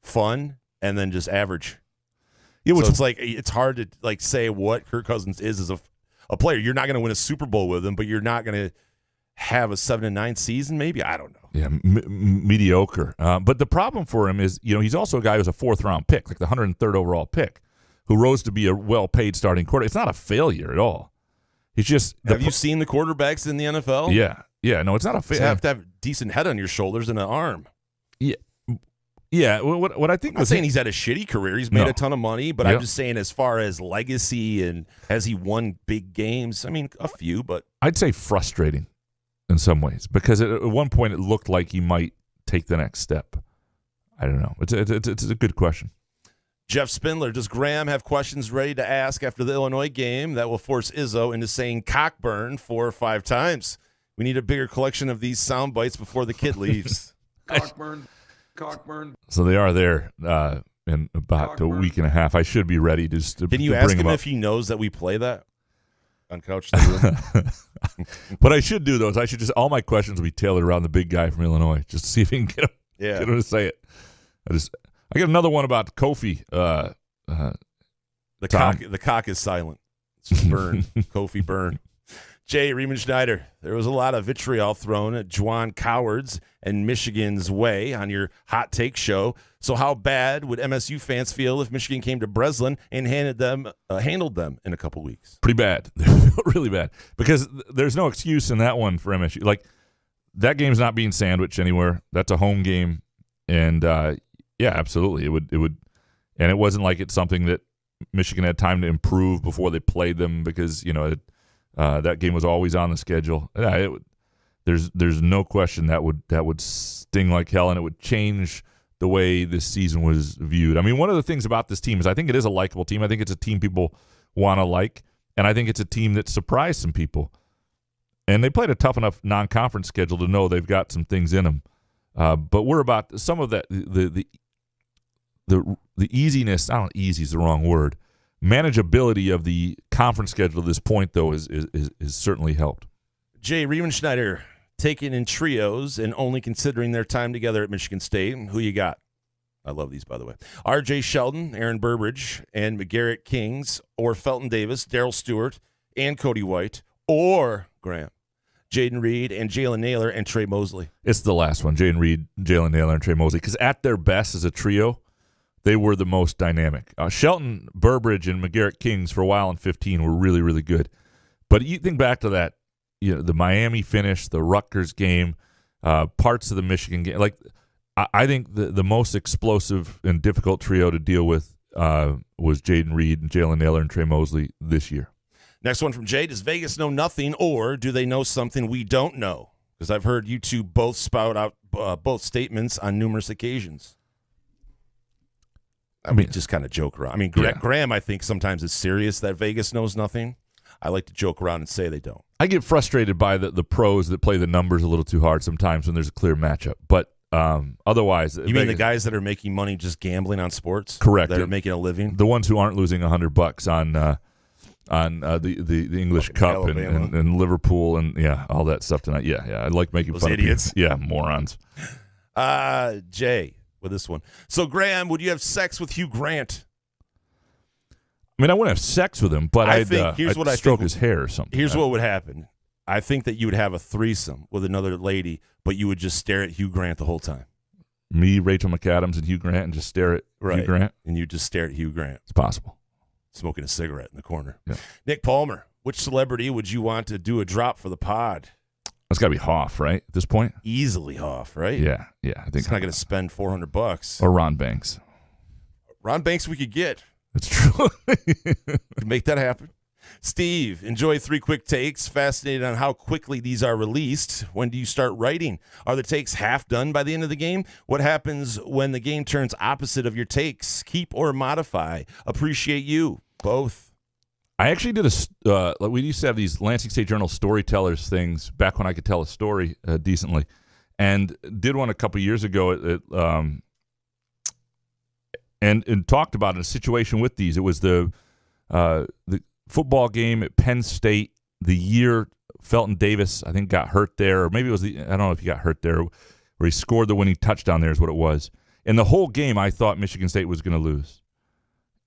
fun and then just average. Yeah, so it's hard to like say what Kirk Cousins is as a player. You're not going to win a Super Bowl with him, but you're not going to have a 7-9 season. Maybe, I don't know. Yeah, mediocre. But the problem for him is, he's also a guy who's a 4th round pick, like the 103rd overall pick, who rose to be a well-paid starting quarterback. It's not a failure at all. He's just. Have you seen the quarterbacks in the NFL? Yeah. No, it's not a failure. You have to have a decent head on your shoulders and an arm. Yeah. What I think. I'm not saying he's had a shitty career. He's made a ton of money, but I'm just saying as far as legacy and has he won big games? I mean, a few, but I'd say frustrating in some ways because at one point it looked like he might take the next step. I don't know. It's a good question. Jeff Spindler, does Graham have questions ready to ask after the Illinois game that will force Izzo into saying cockburn 4 or 5 times? We need a bigger collection of these sound bites before the kid leaves. Cockburn. So they are there in about a week and a half. I should be ready just to. Can you ask him if he knows that we play that on Couch? What I should do though is I should just all my questions will be tailored around the big guy from Illinois, just to see if he can get him to say it. I got another one about Kofi. The cock is silent. It's just burn. Kofi burn. Jay Riemenschneider, there was a lot of vitriol thrown at Juwan Cowards and Michigan's way on your hot take show. So how bad would MSU fans feel if Michigan came to Breslin and handled them in a couple weeks? Pretty bad. Really bad. Because there's no excuse in that one for MSU. Like, that game's not being sandwiched anywhere. That's a home game. And, yeah, absolutely. It would, and it wasn't like it's something that Michigan had time to improve before they played them because, that game was always on the schedule. Yeah, there's no question that would sting like hell, and it would change the way this season was viewed. I mean, one of the things about this team is I think it is a likable team. I think it's a team people want to like, and I think it's a team that surprised some people. And they played a tough enough non-conference schedule to know they've got some things in them. But we're about some of that the easiness. I don't know, easy is the wrong word. Manageability of the conference schedule at this point, though, is certainly helped. Jay Riemenschneider, taken in trios and only considering their time together at Michigan State. Who you got? I love these, by the way. R.J. Sheldon, Aaron Burbridge, and McGarrett Kings, or Felton Davis, Darryl Stewart, and Cody White, or Graham, Jaden Reed, and Jalen Naylor, and Trey Mosley. It's the last one, Jaden Reed, Jalen Naylor, and Trey Mosley, because at their best as a trio, they were the most dynamic. Shelton, Burbridge, and McGarrett Kings for a while in 15 were really, really good. But you think back to that, the Miami finish, the Rutgers game, parts of the Michigan game. Like, I think the most explosive and difficult trio to deal with was Jaden Reed and Jalen Naylor and Trey Mosley this year. Next one from Jay. Does Vegas know nothing, or do they know something we don't know? Because I've heard you two both spout out both statements on numerous occasions. I mean, just kind of joke around. I mean, Graham, I think sometimes is serious that Vegas knows nothing. I like to joke around and say they don't. I get frustrated by the pros that play the numbers a little too hard sometimes when there's a clear matchup. But otherwise, you mean the guys that are making money just gambling on sports? Correct. That are making a living. The ones who aren't losing $100 on the English Cup and Liverpool and all that stuff tonight. Yeah. I like making those fun idiots. of people. Yeah, morons. Jay. With this one. So, Graham, would you have sex with Hugh Grant? I mean, I wouldn't have sex with him, but I'd stroke his hair or something. Here's what would happen. I think that you would have a threesome with another lady, but you would just stare at Hugh Grant the whole time. Me, Rachel McAdams, and Hugh Grant, and just stare at Hugh Grant? And you just stare at Hugh Grant. It's possible. Smoking a cigarette in the corner. Yeah. Nick Palmer, which celebrity would you want to do a drop for the pod? It's got to be Hoff, right, at this point? Easily Hoff, right? Yeah. I think He's not going to spend $400. Or Ron Banks. Ron Banks we could get. That's true. Could make that happen. Steve, enjoy 3 quick takes. Fascinated on how quickly these are released. When do you start writing? Are the takes half done by the end of the game? What happens when the game turns opposite of your takes? Keep or modify? Appreciate you. Both. I actually did we used to have these Lansing State Journal storytellers things back when I could tell a story decently, and did one a couple years ago and talked about a situation with these. It was the football game at Penn State the year Felton Davis, I think, got hurt there, or maybe it was I don't know if he got hurt there, where he scored the winning touchdown there is what it was. And the whole game I thought Michigan State was going to lose.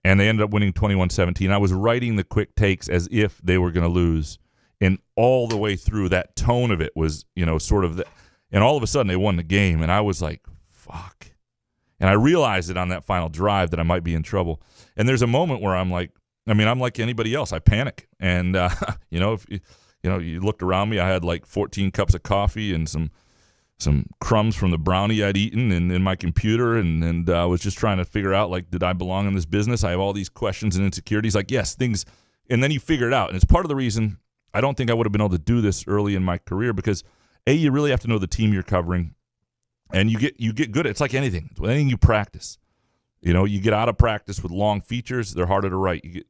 And they ended up winning 21-17. I was writing the quick takes as if they were going to lose. And all the way through, that tone of it was, sort of and all of a sudden they won the game. And I was like, fuck. And I realized it on that final drive that I might be in trouble. And there's a moment where I'm like anybody else. I panic. And, if you looked around me, I had like 14 cups of coffee and some crumbs from the brownie I'd eaten in my computer. And I was just trying to figure out, like, did I belong in this business? I have all these questions and insecurities. Like, yes, things. And then you figure it out. And it's part of the reason I don't think I would have been able to do this early in my career because, A, you really have to know the team you're covering. And you get good at it. It's like anything. It's anything you practice. You get out of practice with long features. They're harder to write.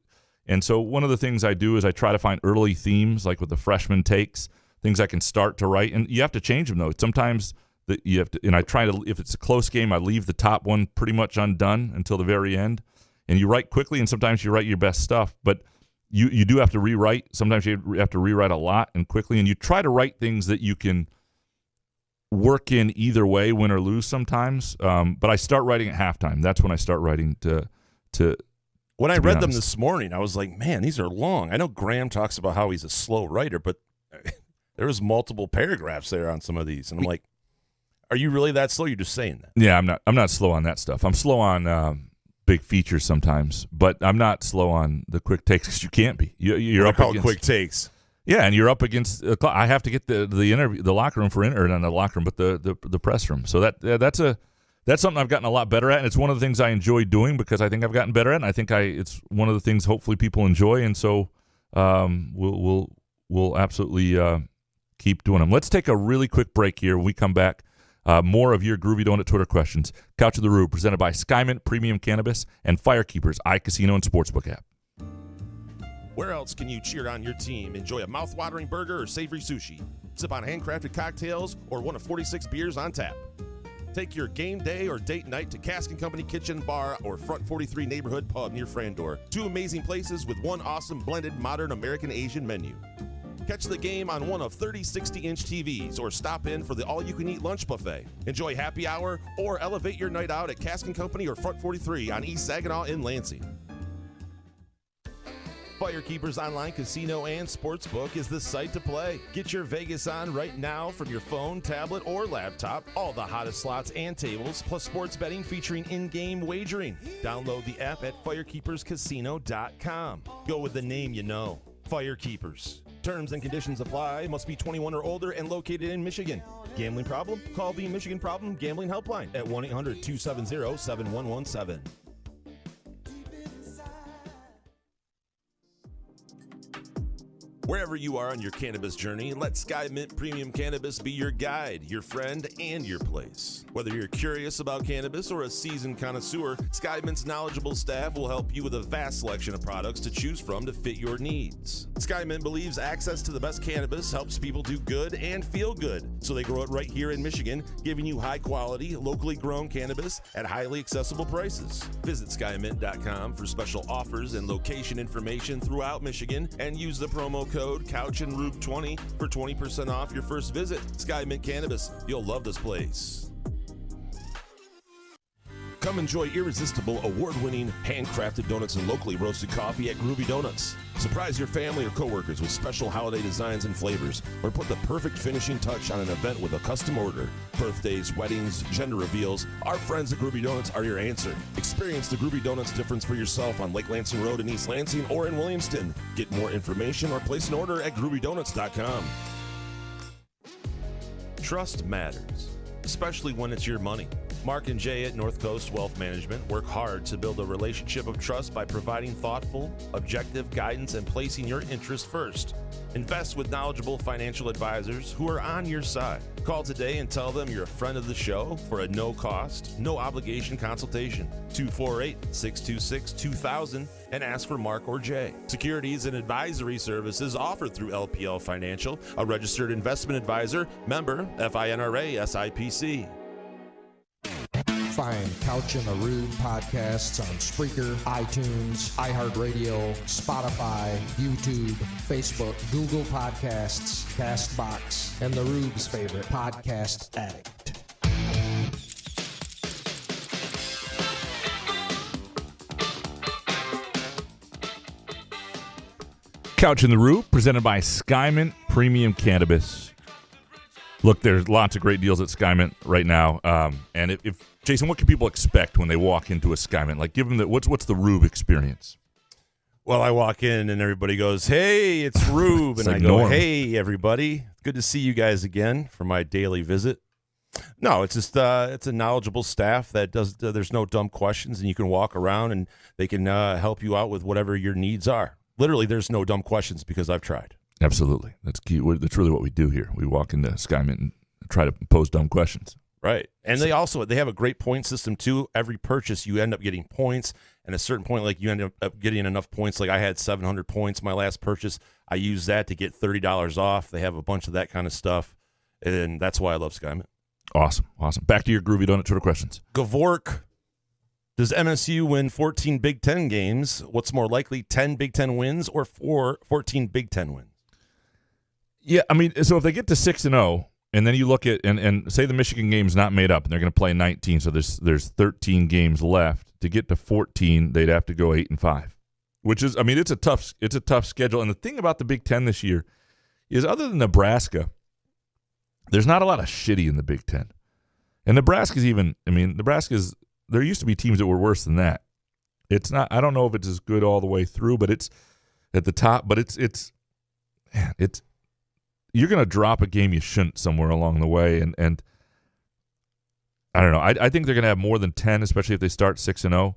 And so one of the things I do is I try to find early themes, like with the freshman takes, things I can start to write. And you have to change them, though. Sometimes you have to, and I try to, if it's a close game, I leave the top one pretty much undone until the very end. And you write quickly, and sometimes you write your best stuff. But you do have to rewrite. Sometimes you have to rewrite a lot and quickly. And you try to write things that you can work in either way, win or lose sometimes. But I start writing at halftime. That's when I start writing to When I read them this morning, I was like, man, these are long. I know Graham talks about how he's a slow writer, but there was multiple paragraphs there on some of these. And I'm like, are you really that slow? You're just saying that. Yeah, I'm not slow on that stuff. I'm slow on big features sometimes, but I'm not slow on the quick takes because you can't be. You're up against quick takes. Yeah, and you're up against. I have to get the interview, the locker room or not the locker room, but the press room. So that's something I've gotten a lot better at, and it's one of the things I enjoy doing because I think I've gotten better at, and I think it's one of the things hopefully people enjoy, and so we'll absolutely keep doing them. Let's take a really quick break here. When we come back, more of your Groovy Donut Twitter questions. Couch of the Rube, presented by Skymint Premium Cannabis and Firekeepers iCasino and Sportsbook app. Where else can you cheer on your team? Enjoy a mouth-watering burger or savory sushi. Sip on handcrafted cocktails or one of 46 beers on tap. Take your game day or date night to Cask & Company Kitchen Bar or Front 43 Neighborhood Pub near Frandor. 2 amazing places with one awesome blended modern American Asian menu. Catch the game on one of 30 60-inch TVs or stop in for the all-you-can-eat lunch buffet. Enjoy happy hour or elevate your night out at Cask & Company or Front 43 on East Saginaw in Lansing. Firekeepers Online Casino and Sportsbook is the site to play. Get your Vegas on right now from your phone, tablet, or laptop. All the hottest slots and tables, plus sports betting featuring in-game wagering. Download the app at firekeeperscasino.com. Go with the name you know. Firekeepers. Terms and conditions apply. Must be 21 or older and located in Michigan. Gambling problem? Call the Michigan Problem Gambling Helpline at 1-800-270-7117. Wherever you are on your cannabis journey, let Skymint Premium Cannabis be your guide, your friend, and your place. Whether you're curious about cannabis or a seasoned connoisseur, Skymint's knowledgeable staff will help you with a vast selection of products to choose from to fit your needs. Skymint believes access to the best cannabis helps people do good and feel good, so they grow it right here in Michigan, giving you high-quality, locally grown cannabis at highly accessible prices. Visit skymint.com for special offers and location information throughout Michigan, and use the promo code CouchAndRube20 for 20% off your first visit. Skymint Cannabis. You'll love this place. Come enjoy irresistible, award-winning, handcrafted donuts and locally roasted coffee at Groovy Donuts. Surprise your family or coworkers with special holiday designs and flavors, or put the perfect finishing touch on an event with a custom order. Birthdays, weddings, gender reveals, our friends at Groovy Donuts are your answer. Experience the Groovy Donuts difference for yourself on Lake Lansing Road in East Lansing or in Williamston. Get more information or place an order at groovydonuts.com. Trust matters, especially when it's your money. Mark and Jay at North Coast Wealth Management work hard to build a relationship of trust by providing thoughtful, objective guidance and placing your interests first. Invest with knowledgeable financial advisors who are on your side. Call today and tell them you're a friend of the show for a no-cost, no-obligation consultation. 248-626-2000 and ask for Mark or Jay. Securities and advisory services offered through LPL Financial, a registered investment advisor, member FINRA SIPC. Find Couch and the Rube podcasts on Spreaker, iTunes, iHeartRadio, Spotify, YouTube, Facebook, Google Podcasts, CastBox, and the Rube's favorite, Podcast Addict. Couch in the Rube, presented by Skymint Premium Cannabis. Look, there's lots of great deals at Skymint right now. And if Jason, what can people expect when they walk into a Skymint? Like, give them what's the Rube experience? Well, I walk in and everybody goes, "Hey, it's Rube," and like I go, normal. "Hey, everybody, good to see you guys again for my daily visit." No, it's just it's a knowledgeable staff that does. There's no dumb questions, and you can walk around and they can help you out with whatever your needs are. Literally, there's no dumb questions because I've tried. Absolutely, that's key. That's really what we do here. We walk into Skymint and try to pose dumb questions. Right. And they have a great point system too. Every purchase you end up getting points, and at a certain point, like, you end up getting enough points. Like, I had 700 points my last purchase. I used that to get $30 off. They have a bunch of that kind of stuff, and that's why I love Skymint. Awesome. Back to your Groovy Donut Twitter questions. Gavork, does MSU win 14 Big Ten games? What's more likely, 10 Big Ten wins or 14 Big Ten wins? Yeah, I mean, so if they get to 6-0, and then you look at and say the Michigan game's not made up, and they're going to play 19, so there's 13 games left. To get to 14, they'd have to go 8-5, which is, I mean, it's a tough schedule. And the thing about the Big Ten this year is, other than Nebraska, there's not a lot of shitty in the Big Ten. And Nebraska's there used to be teams that were worse than that. It's not. I don't know if it's as good all the way through, but it's at the top. But it's you're going to drop a game you shouldn't somewhere along the way, and I don't know. I think they're going to have more than 10, especially if they start 6-0.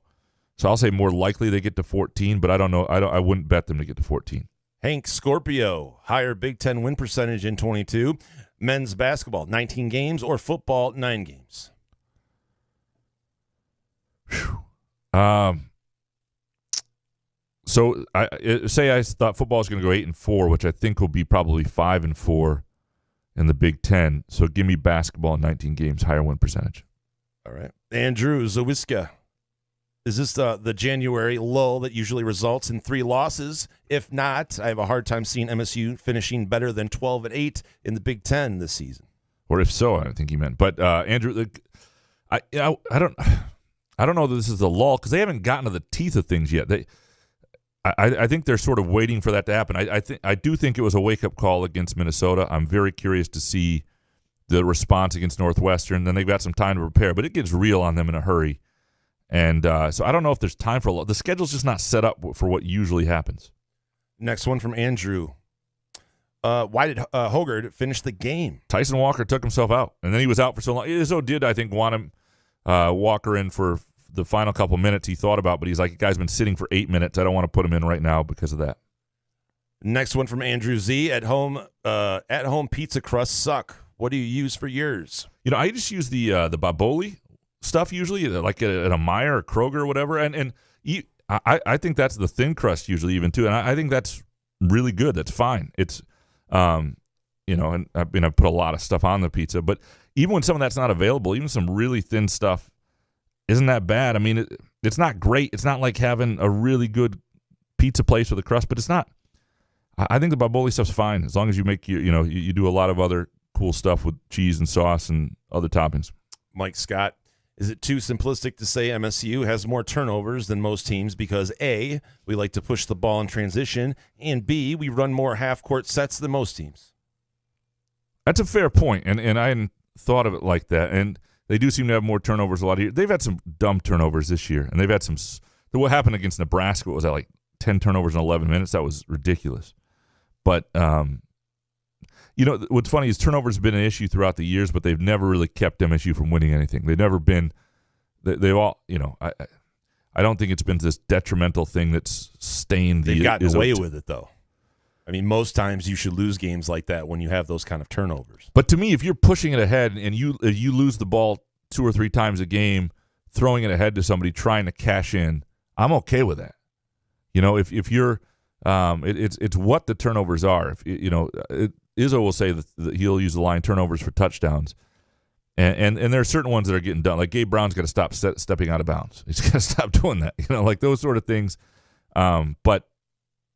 So I'll say more likely they get to 14, but I don't know. I wouldn't bet them to get to 14. Hank Scorpio, higher Big Ten win percentage in 22. Men's basketball, 19 games, or football, 9 games? So I thought football is going to go 8-4, which I think will be probably 5-4 in the Big Ten. So give me basketball in 19 games, higher win percentage. All right. Andrew Zawiska, is this the January lull that usually results in 3 losses? If not, I have a hard time seeing MSU finishing better than 12-8 in the Big Ten this season. Or if so, I think he meant. But Andrew, I don't know that this is the lull because they haven't gotten to the teeth of things yet. I think they're sort of waiting for that to happen. I do think it was a wake-up call against Minnesota. I'm very curious to see the response against Northwestern. Then they've got some time to prepare, but it gets real on them in a hurry. And so I don't know if there's time for a lot. The schedule's just not set up for what usually happens. Next one from Andrew. Why did Hoggard finish the game? Tyson Walker took himself out, and then he was out for so long. Izzo did, I think, want him Walker in for the final couple minutes he thought about, but he's like, the guy's been sitting for 8 minutes. I don't want to put him in right now because of that. Next one from Andrew Z. At home pizza crusts suck. What do you use for yours? You know, I just use the Baboli stuff usually, like at a Meijer or Kroger or whatever, and I think that's the thin crust usually even too, and I think that's really good. That's fine. It's and I've put a lot of stuff on the pizza, but even when some of that's not available, even some really thin stuff isn't that bad. I mean, it's not great. It's not like having a really good pizza place with a crust, but it's not. I think the Baboli stuff's fine as long as you make you do a lot of other cool stuff with cheese and sauce and other toppings. Mike Scott, Is it too simplistic to say MSU has more turnovers than most teams because A, we like to push the ball in transition, and B, we run more half-court sets than most teams? That's a fair point, and I hadn't thought of it like that. And they do seem to have more turnovers a lot here. They've had some dumb turnovers this year, and they've had some. What happened against Nebraska was that like 10 turnovers in 11 minutes. That was ridiculous. But what's funny is turnovers have been an issue throughout the years, but they've never really kept MSU from winning anything. They've never been. They've all. I don't think it's been this detrimental thing that's stained. They've gotten away with it though. I mean, most times you should lose games like that when you have those kind of turnovers. But to me, if you're pushing it ahead and you lose the ball 2 or 3 times a game, throwing it ahead to somebody trying to cash in, I'm okay with that. If you're, it's what the turnovers are. Izzo will say that he'll use the line turnovers for touchdowns, and there are certain ones that are getting done. Like Gabe Brown's got to stop stepping out of bounds. He's got to stop doing that. Like those sort of things. But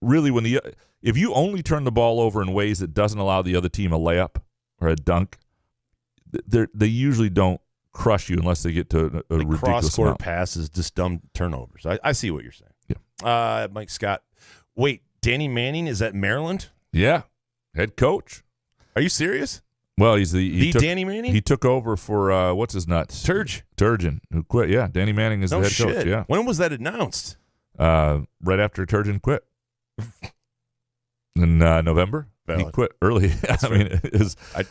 really, if you only turn the ball over in ways that doesn't allow the other team a layup or a dunk, they usually don't crush you unless they get to a ridiculous cross-court amount. passes, just dumb turnovers. I see what you're saying. Yeah. Mike Scott. Wait, Danny Manning is at Maryland? Yeah, head coach. Are you serious? Well, he's he took, Danny Manning? He took over for what's his nuts? Turgeon, who quit. Yeah, Danny Manning is the head coach. Yeah. When was that announced? Right after Turgeon quit. In November, Valid. he quit early. That's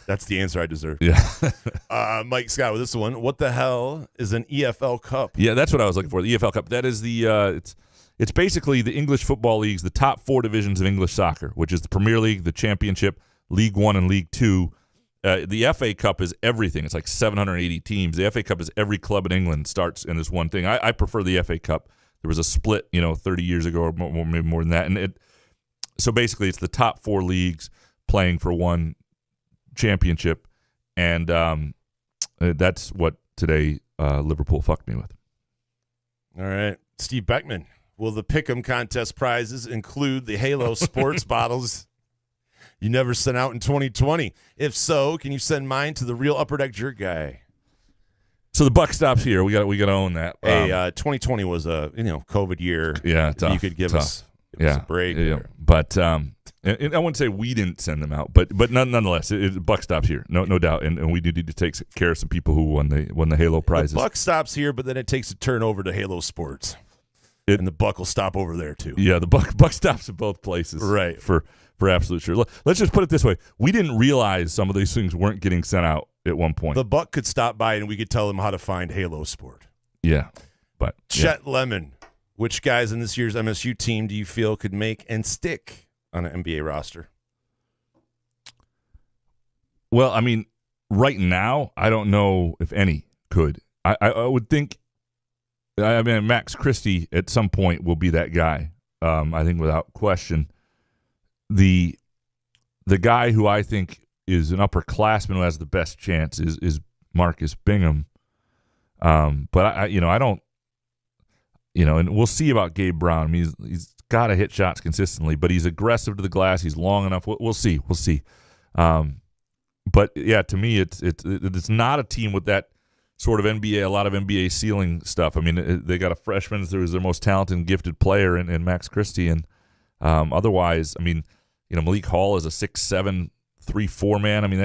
that's the answer I deserve. Yeah. Mike Scott with this one. What the hell is an EFL Cup? Yeah, that's what I was looking for. The EFL Cup. That is the it's basically the English football leagues, the top 4 divisions of English soccer, which is the Premier League, the Championship, League One, and League Two. The FA Cup is everything. It's like 780 teams. The FA Cup is every club in England starts in this one thing. I prefer the FA Cup. There was a split, 30 years ago, or maybe more than that, and so basically, it's the top 4 leagues playing for one championship, and that's what today Liverpool fucked me with. All right. Steve Beckman. Will the Pick'em contest prizes include the Halo Sports bottles you never sent out in 2020? If so, can you send mine to the real Upper Deck Jerk guy? So the buck stops here. We got to own that. Hey, 2020 was a COVID year. Yeah, tough, you could give us a break. Yeah. But and I wouldn't say we didn't send them out, but nonetheless, the buck stops here, no doubt, and we need to take care of some people who won the Halo prizes. The buck stops here, but then it takes a turn over to Halo Sports, and the buck will stop over there too. Yeah, the buck stops at both places, right? For absolute sure. Let's just put it this way: we didn't realize some of these things weren't getting sent out at one point. The buck could stop by, and we could tell them how to find Halo Sport. Yeah, but Chet Lemon. Which guys in this year's MSU team do you feel could make and stick on an NBA roster? Well, I mean, right now, I don't know if any could. I would think, Max Christie at some point will be that guy. I think without question. The guy who I think is an upperclassman who has the best chance is Marcus Bingham. But I don't. And we'll see about Gabe Brown. I mean, he's got to hit shots consistently, but he's aggressive to the glass. He's long enough. We'll see. But yeah, to me, it's not a team with that sort of NBA, a lot of NBA ceiling stuff. I mean, they got a freshman who's their most talented and gifted player in Max Christie, and otherwise, I mean, Malik Hall is a 6'7", 3-4 man. I mean,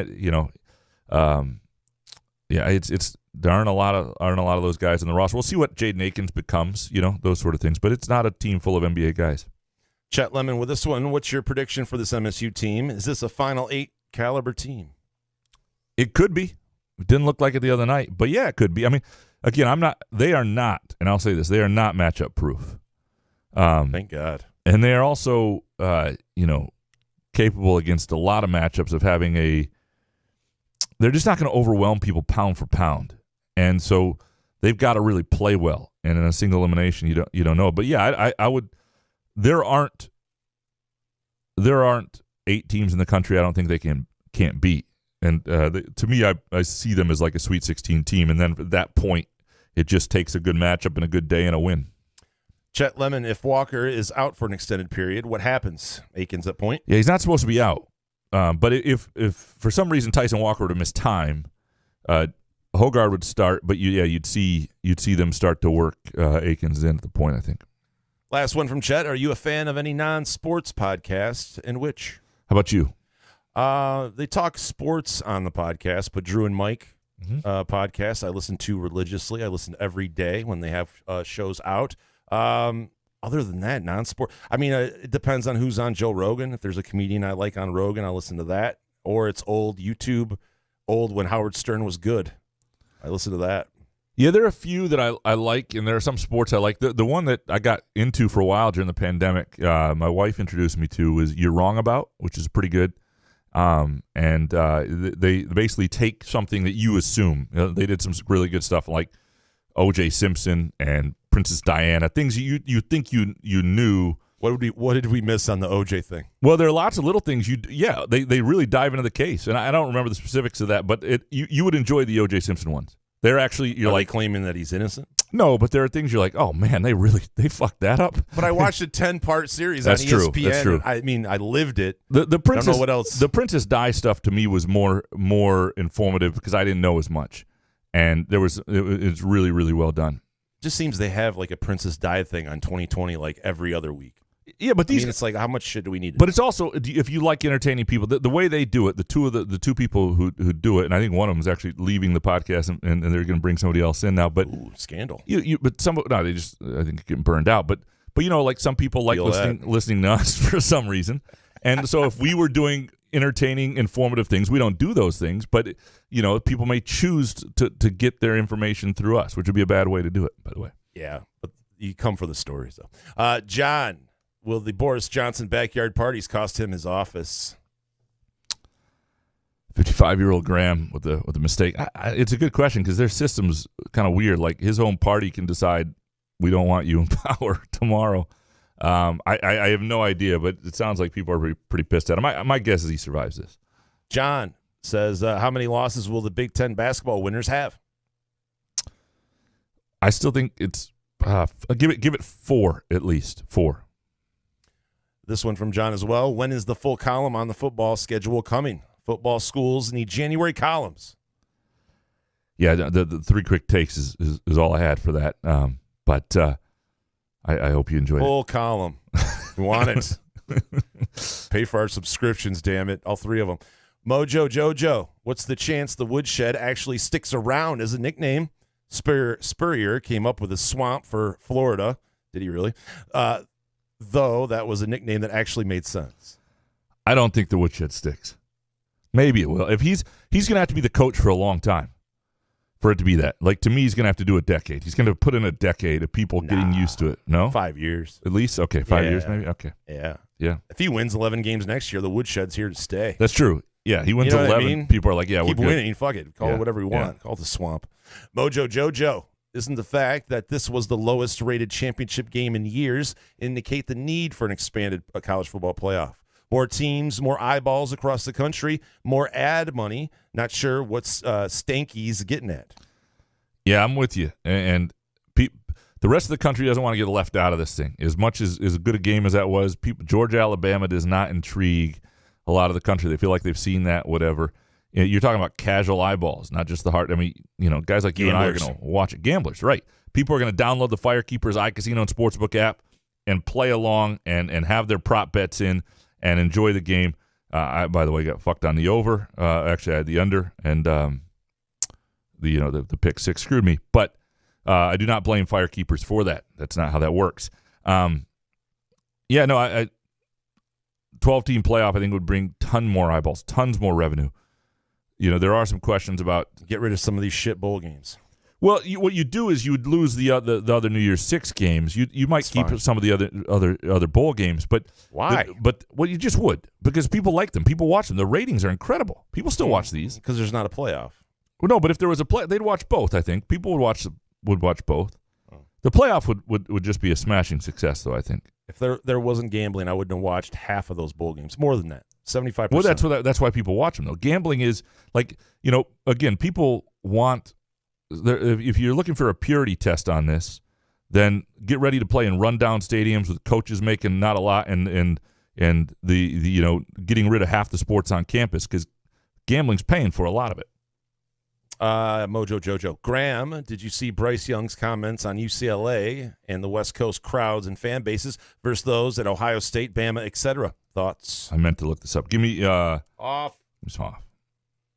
it's. There aren't a lot of those guys in the roster. We'll see what Jaden Akins becomes, those sort of things. But it's not a team full of NBA guys. Chet Lemon with this one. What's your prediction for this MSU team? Is this a Final 8 caliber team? It could be. It didn't look like it the other night, but yeah, it could be. I mean, again, they are not, and I'll say this, they are not matchup proof. Thank God. And they are also, capable against a lot of matchups of having they're just not going to overwhelm people pound for pound. And so they've got to really play well. And in a single elimination, you don't know. But yeah, I would. There aren't 8 teams in the country I don't think they can't beat. And to me, I see them as like a Sweet 16 team. And then at that point, it just takes a good matchup and a good day and a win. Chet Lemon, if Walker is out for an extended period, what happens? Akins at point? Yeah, he's not supposed to be out. But if for some reason Tyson Walker were to miss time, Hogard would start, but you'd see them start to work Akins in at the point, I think. Last one from Chet. Are you a fan of any non-sports podcasts, and which? How about you? They talk sports on the podcast, but Drew and Mike podcast I listen to religiously. I listen every day when they have shows out. Other than that, non-sport. I mean, it depends on who's on Joe Rogan. If there's a comedian I like on Rogan, I'll listen to that. Or it's old YouTube, old when Howard Stern was good. I listen to that. Yeah, there are a few that I like, and there are some sports I like. The one that I got into for a while during the pandemic, my wife introduced me to, was You're Wrong About, which is pretty good. They basically take something that you assume. They did some really good stuff like O.J. Simpson and Princess Diana, things you think you knew. What did we miss on the OJ thing? Well, there are lots of little things they really dive into the case, and I don't remember the specifics of that, but you would enjoy the O.J. Simpson ones. They're actually Are they claiming that he's innocent? No, but there are things you're like, oh man, they fucked that up. But I watched a 10-part series That's on true. ESPN. That's true. I mean, I lived it. The Princess, I don't know what else. The Princess Di stuff to me was more informative because I didn't know as much, and it's really, really well done. Just seems they have like a Princess Di thing on 2020 like every other week. Yeah, but these it's like, how much shit do we need? But it's also, if you like entertaining people, the way they do it, the two people who do it, and I think one of them is actually leaving the podcast, and they're going to bring somebody else in now. But scandal. They just, I think, getting burned out. But like some people like listening to us for some reason, and so if we were doing entertaining, informative things, we don't do those things. But people may choose to get their information through us, which would be a bad way to do it, by the way. Yeah, but you come for the stories though. John. Will the Boris Johnson backyard parties cost him his office? 55-year-old Graham with a mistake. It's a good question because their system's kind of weird. Like his own party can decide we don't want you in power tomorrow. I have no idea, but it sounds like people are pretty pissed at him. My guess is he survives this. John says, how many losses will the Big Ten basketball winners have? I still think it's give it 4 at least. 4. This one from John as well. When is the full column on the football schedule coming? Football schools need January columns. Yeah, the 3 quick takes is all I had for that. But I hope you enjoyed it. Full column. We want it. Pay for our subscriptions, damn it. All 3 of them. Mojo Jojo, what's the chance the woodshed actually sticks around as a nickname? Spurrier came up with a swamp for Florida. Did he really? Though that was a nickname that actually made sense. I don't think the woodshed sticks. Maybe it will. If he's going to have to be the coach for a long time for it to be that. Like, to me, he's going to have to do a decade. He's going to put in a decade of people getting used to it. No? 5 years. At least? Okay, 5 years maybe? Okay. Yeah. Yeah. If he wins 11 games next year, the woodshed's here to stay. That's true. Yeah, he wins 11. I mean? People are like, yeah, keep we're good. winning. Fuck it. Call it whatever we want. Call it the swamp. Mojo Jojo. Isn't the fact that this was the lowest rated championship game in years indicate the need for an expanded college football playoff? More teams, more eyeballs across the country, more ad money. Not sure what Stanky's getting at. Yeah, I'm with you. And the rest of the country doesn't want to get left out of this thing. As much as good a game as that was, Georgia, Alabama does not intrigue a lot of the country. They feel like they've seen that, whatever. You're talking about casual eyeballs, not just the heart. I mean, guys like you and I are going to watch it. Gamblers, right? People are going to download the Firekeepers iCasino and Sportsbook app and play along and have their prop bets in and enjoy the game. I, by the way, got fucked on the over. Actually, I had the under, and the pick 6 screwed me. But I do not blame Firekeepers for that. That's not how that works. 12-team playoff, I think, would bring ton more eyeballs, tons more revenue. There are some questions about get rid of some of these shit bowl games. Well, what you do is you would lose the other New Year's 6 games. You might keep some of the other bowl games, but why? You just would because people like them. People watch them. The ratings are incredible. People still watch these because there's not a playoff. Well, no, but if there was a play, they'd watch both. I think people would watch both. Oh. The playoff would just be a smashing success, though. I think if there wasn't gambling, I wouldn't have watched half of those bowl games. More than that. 75%. Well, that's why people watch them, though. Gambling is like, again, people want – if you're looking for a purity test on this, then get ready to play in rundown stadiums with coaches making not a lot and the getting rid of half the sports on campus because gambling's paying for a lot of it. Mojo Jojo. Graham, did you see Bryce Young's comments on UCLA and the West Coast crowds and fan bases versus those at Ohio State, Bama, etc.? Thoughts? I meant to look this up. Give me Off. it's off.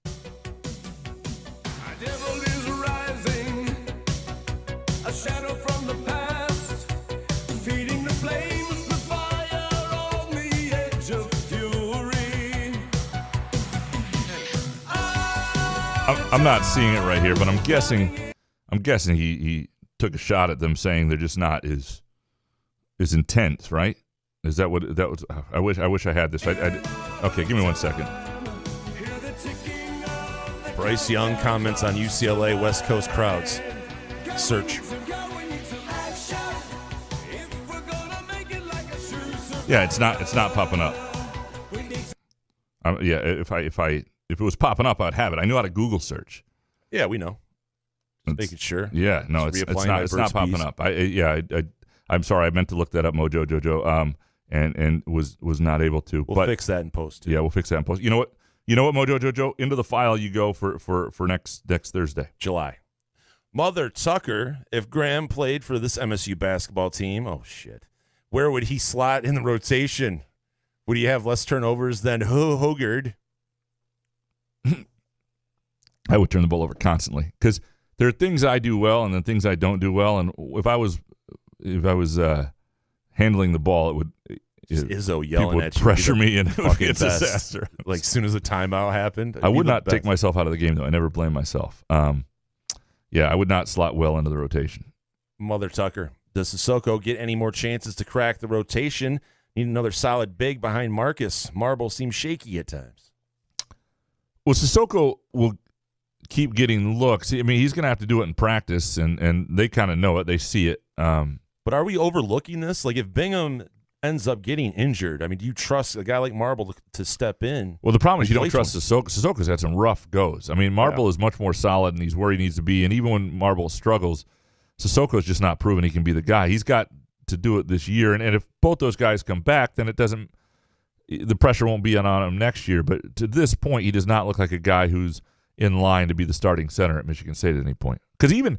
A devil is rising, a shadow from the past, feeding the flames with fire on the edge of fury. I'm not seeing it right here, but I'm guessing he took a shot at them saying they're just not as intense, right? Is that what that was? I wish I had this. Okay, give me 1 second. Bryce Young comments on UCLA West Coast crowds. Search. Yeah, it's not popping up. Yeah, if it was popping up, I'd have it. I knew how to Google search. Yeah, we know. Just It's- making sure. Yeah, no, Just it's reapplying not. my It's not Burt's popping Bees. up. I'm sorry. I meant to look that up, Mojo Jojo. And was not able to. We'll but fix that in post. Too. yeah, we'll fix that in post. You know what, Mojo Jojo, into the file you go for next Thursday. July. Mother Tucker, if Graham played for this MSU basketball team, oh shit, where would he slot in the rotation? Would he have less turnovers than Hogard? I would turn the ball over constantly because there are things I do well and then things I don't do well. And if I was handling the ball, it would Izzo people yelling would at you. pressure me and it would be fucking a best. disaster. Like as soon as the timeout happened, I would be the not take best. myself out of the game though. I never blame myself. Yeah, I would not slot well into the rotation. Mother Tucker. Does Sissoko get any more chances to crack the rotation? Need another solid big behind Marcus. Marble seems shaky at times. Well, Sissoko will keep getting looks. I mean, he's going to have to do it in practice, and they kind of know it. They see it. But are we overlooking this? Like if Bingham ends up getting injured, I mean, do you trust a guy like Marble to step in? Well, the problem is you don't Replace trust Sissoko. Sissoko's had some rough goes. I mean, Marble is much more solid, and he's where he needs to be. And even when Marble struggles, Sissoko's just not proven he can be the guy. He's got to do it this year. And if both those guys come back, then the pressure won't be on him next year. But to this point, he does not look like a guy who's in line to be the starting center at Michigan State at any point. Because even,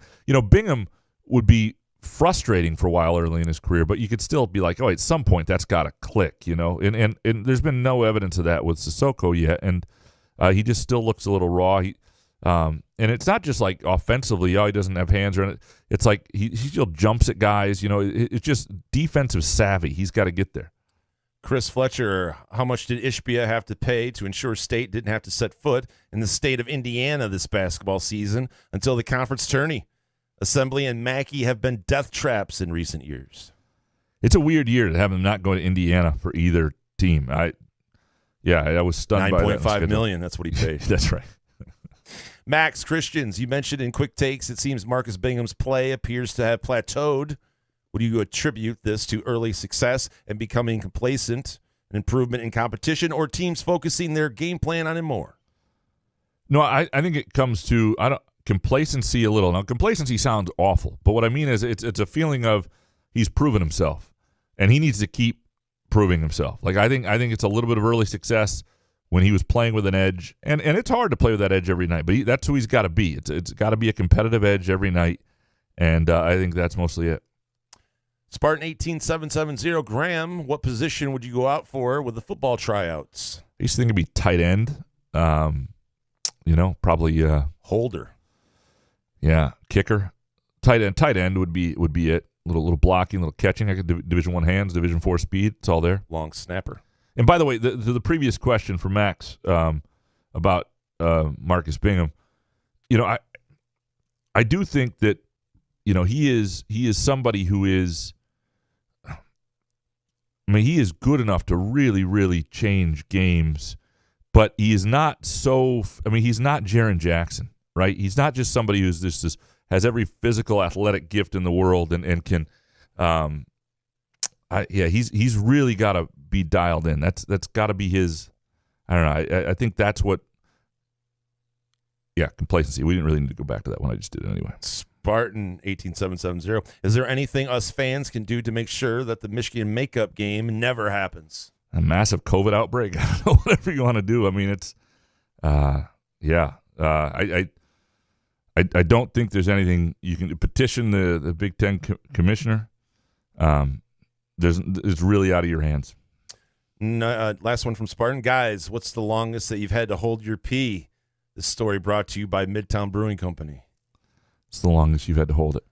Bingham would be frustrating for a while early in his career, but you could still be like, oh, at some point that's got to click, And there's been no evidence of that with Sissoko yet, and he just still looks a little raw. And it's not just like offensively, he doesn't have hands or anything. It's like he still jumps at guys. It's just defensive savvy. He's got to get there. Chris Fletcher, how much did Ishbia have to pay to ensure State didn't have to set foot in the state of Indiana this basketball season until the conference tourney? Assembly and Mackey have been death traps in recent years. It's a weird year to have him not go to Indiana for either team. I was stunned by that. $9.5 million, that's what he paid. That's right. Max Christians, you mentioned in quick takes, it seems Marcus Bingham's play appears to have plateaued. Would you attribute this to early success and becoming complacent, an improvement in competition, or teams focusing their game plan on him more? No, I think it comes to complacency a little. Now, complacency sounds awful, but what I mean is it's a feeling of he's proven himself, and he needs to keep proving himself. Like I think it's a little bit of early success when he was playing with an edge, and it's hard to play with that edge every night, but that's who he's got to be. It's got to be a competitive edge every night, and I think that's mostly it. Spartan 18770, Graham, what position would you go out for with the football tryouts? I used to think it'd be tight end. Probably Holder. yeah, kicker. Tight end would be it. Little blocking, little catching. I could Division I hands, Division IV speed. It's all there. Long snapper. And by the way, the previous question for Max about Marcus Bingham, I do think that he is somebody who is. I mean, he is good enough to really, really change games, but he is not so. I mean, he's not Jaren Jackson, right? He's not just somebody who's just has every physical, athletic gift in the world and can. He's really got to be dialed in. That's got to be his. I don't know. I think that's what. Yeah, complacency. We didn't really need to go back to that one. I just did it anyway. Spartan 18770. Is there anything us fans can do to make sure that the Michigan makeup game never happens? A massive COVID outbreak. I don't know, whatever you want to do. I mean, it's, I don't think there's anything you can petition the Big Ten commissioner. It's really out of your hands. No, last one from Spartan. Guys, what's the longest that you've had to hold your pee? This story brought to you by Midtown Brewing Company. It's the longest you've had to hold it.